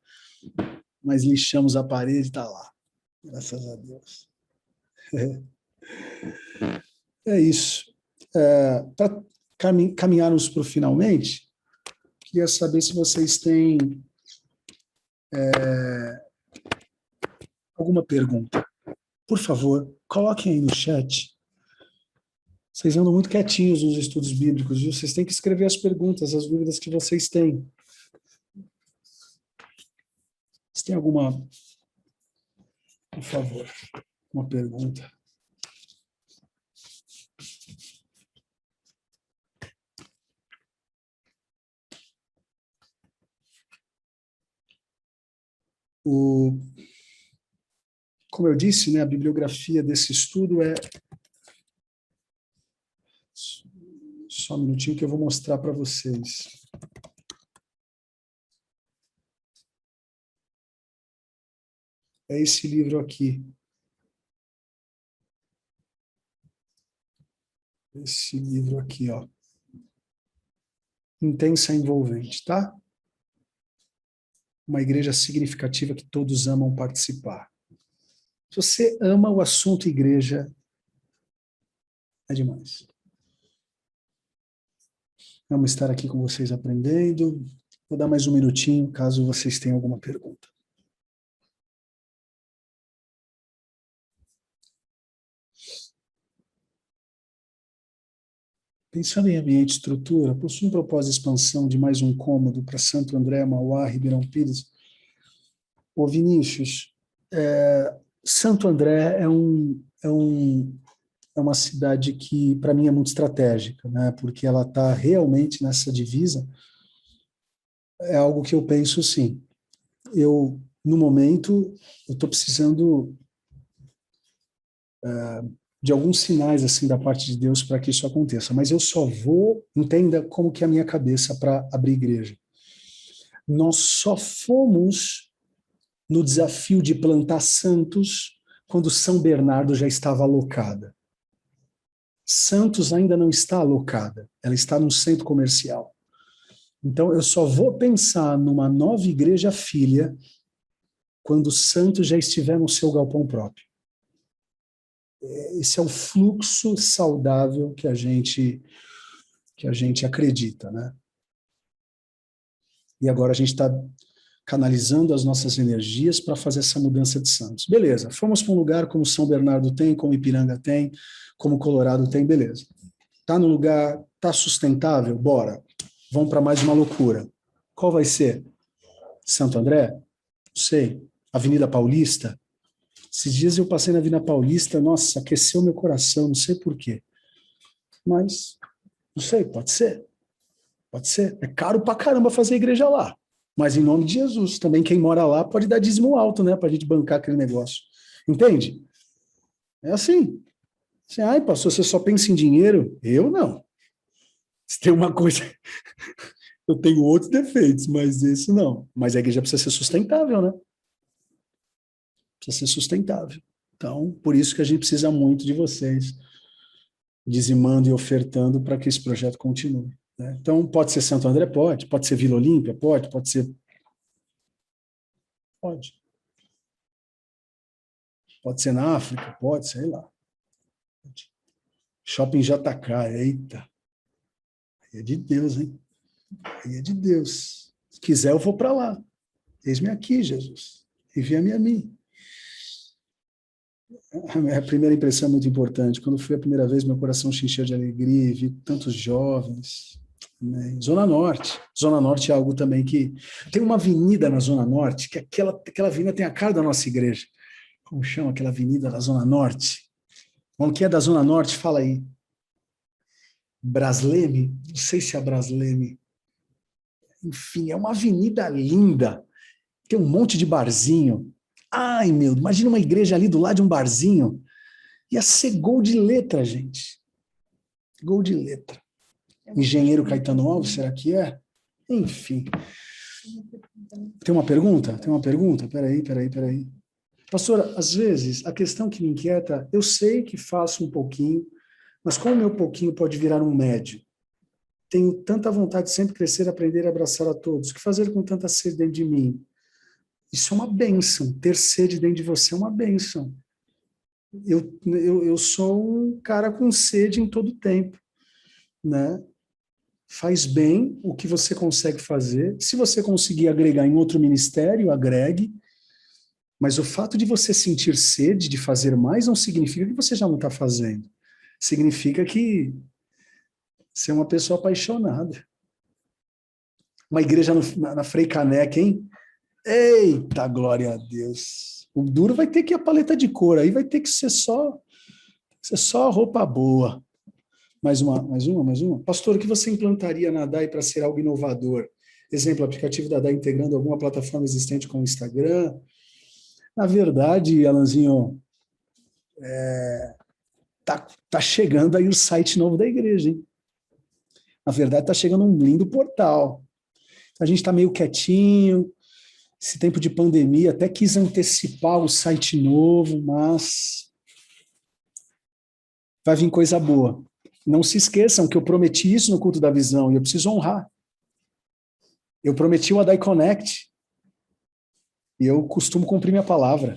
Speaker 1: Mas lixamos a parede e está lá. Graças a Deus. É isso. Para caminharmos para o finalmente, queria saber se vocês têm alguma pergunta. Por favor, coloquem aí no chat. Vocês andam muito quietinhos nos estudos bíblicos, viu? Vocês têm que escrever as perguntas, as dúvidas que vocês têm. Se tem alguma, por favor, uma pergunta. Como eu disse, né, a bibliografia desse estudo é... Só um minutinho que eu vou mostrar para vocês. É esse livro aqui. Esse livro aqui, ó. Intensa Envolvente, tá? Uma igreja significativa que todos amam participar. Se você ama o assunto igreja, é demais. Vamos estar aqui com vocês aprendendo. Vou dar mais um minutinho, caso vocês tenham alguma pergunta. Pensando em ambiente e estrutura, possui um propósito de expansão de mais um cômodo para Santo André, Mauá, Ribeirão Pires. Ô Vinícius, Santo André é uma cidade que, para mim, é muito estratégica, né? Porque ela está realmente nessa divisa. É algo que eu penso, sim. No momento, eu estou precisando de alguns sinais assim da parte de Deus para que isso aconteça, mas eu só vou, entenda como que é a minha cabeça para abrir igreja. Nós só fomos no desafio de plantar Santos quando São Bernardo já estava alocada. Santos ainda não está alocada, ela está num centro comercial. Então eu só vou pensar numa nova igreja filha quando Santos já estiver no seu galpão próprio. Esse é o fluxo saudável que a gente acredita, né? E agora a gente está canalizando as nossas energias para fazer essa mudança de Santos. Beleza, fomos para um lugar como São Bernardo tem, como Ipiranga tem, como Colorado tem, beleza. Está no lugar, está sustentável? Bora. Vamos para mais uma loucura. Qual vai ser? Santo André? Não sei. Avenida Paulista? Esses dias eu passei na Avenida Paulista, nossa, aqueceu meu coração, não sei por quê. Mas Não sei, pode ser. Pode ser. É caro pra caramba fazer igreja lá. Mas em nome de Jesus, também quem mora lá pode dar dízimo alto, né? Pra gente bancar aquele negócio. Entende? É assim. Assim, ai, pastor, você só pensa em dinheiro? Eu não. Se tem uma coisa. Eu tenho outros defeitos, mas esse não. Mas a igreja precisa ser sustentável, né? Precisa ser sustentável. Então, por isso que a gente precisa muito de vocês, dizimando e ofertando para que esse projeto continue. Né? Então, pode ser Santo André? Pode ser Vila Olímpia? Pode ser... Pode. Pode ser na África? Pode, sei lá. Pode. Shopping JK, eita. Aí é de Deus, hein? Aí é de Deus. Se quiser, eu vou para lá. Eis-me aqui, Jesus. Envia-me a mim. A primeira impressão é muito importante. Quando fui a primeira vez, meu coração se encheu de alegria, vi tantos jovens. Né? Zona Norte. Zona Norte é algo também que... Tem uma avenida na Zona Norte, que aquela avenida tem a cara da nossa igreja. Como chama aquela avenida da Zona Norte? O que é da Zona Norte? Fala aí. Brasleme? Não sei se é Brasleme. Enfim, é uma avenida linda. Tem um monte de barzinho. Ai, meu, imagina uma igreja ali do lado de um barzinho. Ia ser gol de letra, gente. Gol de letra. Engenheiro Caetano Alves, será que é? Enfim. Tem uma pergunta? Tem uma pergunta? Peraí. Pastora, às vezes, a questão que me inquieta, eu sei que faço um pouquinho, mas como o meu pouquinho pode virar um médio? Tenho tanta vontade de sempre crescer, aprender e abraçar a todos. O que fazer com tanta sede dentro de mim? Isso é uma bênção. Ter sede dentro de você é uma bênção. Eu sou um cara com sede em todo tempo, né? Faz bem o que você consegue fazer. Se você conseguir agregar em outro ministério, agregue. Mas o fato de você sentir sede de fazer mais não significa que você já não está fazendo. Significa que você é uma pessoa apaixonada. Uma igreja na Frei Caneca, hein? Eita, glória a Deus. O duro vai ter que ir a paleta de cor, aí vai ter que ser só roupa boa. Mais uma. Pastor, o que você implantaria na DAI para ser algo inovador? Exemplo, aplicativo da DAI integrando alguma plataforma existente com o Instagram. Na verdade, Alanzinho, tá chegando aí o site novo da igreja, hein? Na verdade, tá chegando um lindo portal. A gente tá meio quietinho, esse tempo de pandemia, até quis antecipar o site novo, mas vai vir coisa boa. Não se esqueçam que eu prometi isso no culto da visão e eu preciso honrar. Eu prometi o Adai Connect e eu costumo cumprir minha palavra.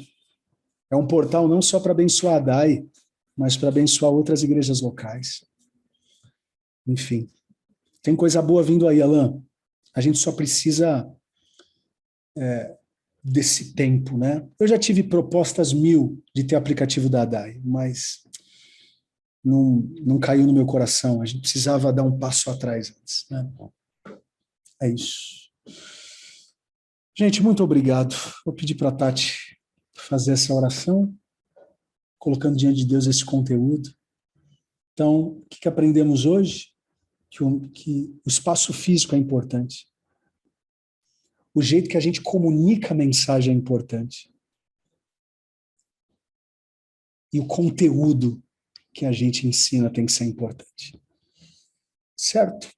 Speaker 1: É um portal não só para abençoar a Adai, mas para abençoar outras igrejas locais. Enfim, tem coisa boa vindo aí, Alan. A gente só precisa desse tempo, né? Eu já tive propostas 1000 de ter aplicativo da Adai, mas não caiu no meu coração. A gente precisava dar um passo atrás antes, né? É isso. Gente, muito obrigado. Vou pedir para a Tati fazer essa oração, colocando diante de Deus esse conteúdo. Então, o que aprendemos hoje? Que o espaço físico é importante. O jeito que a gente comunica a mensagem é importante. E o conteúdo que a gente ensina tem que ser importante. Certo?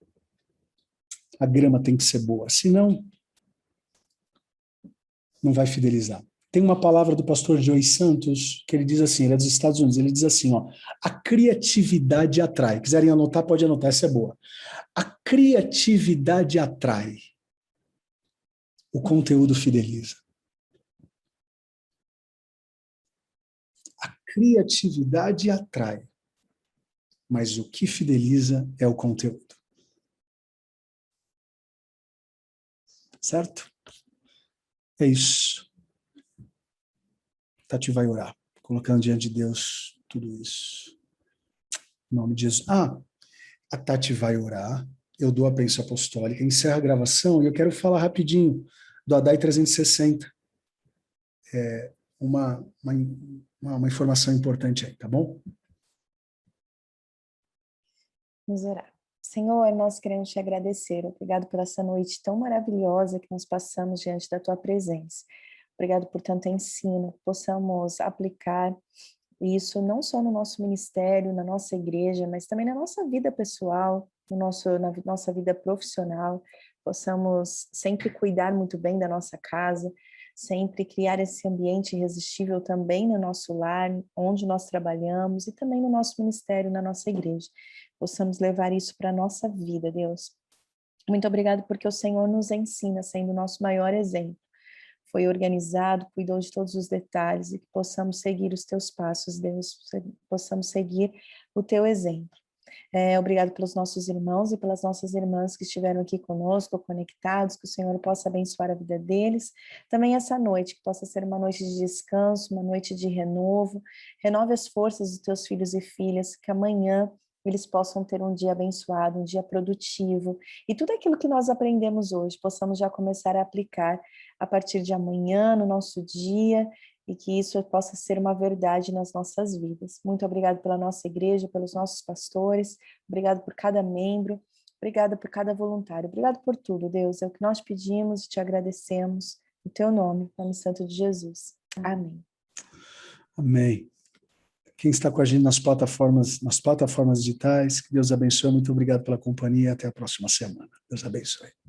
Speaker 1: A grama tem que ser boa, senão não vai fidelizar. Tem uma palavra do pastor Joey Santos, que ele diz assim, ele é dos Estados Unidos, ele diz assim, ó, a criatividade atrai. Quiserem anotar, pode anotar, essa é boa. A criatividade atrai. O conteúdo fideliza. A criatividade atrai. Mas o que fideliza é o conteúdo. Certo? É isso. Tati vai orar, colocando diante de Deus tudo isso. Em nome de Jesus. A Tati vai orar, eu dou a bênção apostólica, encerra a gravação e eu quero falar rapidinho do Adai 360. Uma informação importante aí, tá bom?
Speaker 3: Vamos orar. Senhor, nós queremos te agradecer. Obrigado por essa noite tão maravilhosa que nós passamos diante da tua presença. Obrigado por tanto ensino, que possamos aplicar isso não só no nosso ministério, na nossa igreja, mas também na nossa vida pessoal, na nossa vida profissional. Possamos sempre cuidar muito bem da nossa casa, sempre criar esse ambiente irresistível também no nosso lar, onde nós trabalhamos e também no nosso ministério, na nossa igreja. Possamos levar isso para a nossa vida, Deus. Muito obrigado porque o Senhor nos ensina, sendo o nosso maior exemplo. Foi organizado, cuidou de todos os detalhes e que possamos seguir os teus passos, Deus, possamos seguir o teu exemplo. Obrigado pelos nossos irmãos e pelas nossas irmãs que estiveram aqui conosco, conectados, que o Senhor possa abençoar a vida deles. Também essa noite, que possa ser uma noite de descanso, uma noite de renovo. Renove as forças dos teus filhos e filhas, que amanhã eles possam ter um dia abençoado, um dia produtivo. E tudo aquilo que nós aprendemos hoje, possamos já começar a aplicar a partir de amanhã, no nosso dia, e que isso possa ser uma verdade nas nossas vidas. Muito obrigado pela nossa igreja, pelos nossos pastores, obrigado por cada membro, obrigado por cada voluntário, obrigado por tudo, Deus. É o que nós pedimos e te agradecemos. Em teu nome, no nome santo de Jesus. Amém.
Speaker 1: Amém. Quem está com a gente nas plataformas digitais, que Deus abençoe. Muito obrigado pela companhia. Até a próxima semana. Deus abençoe.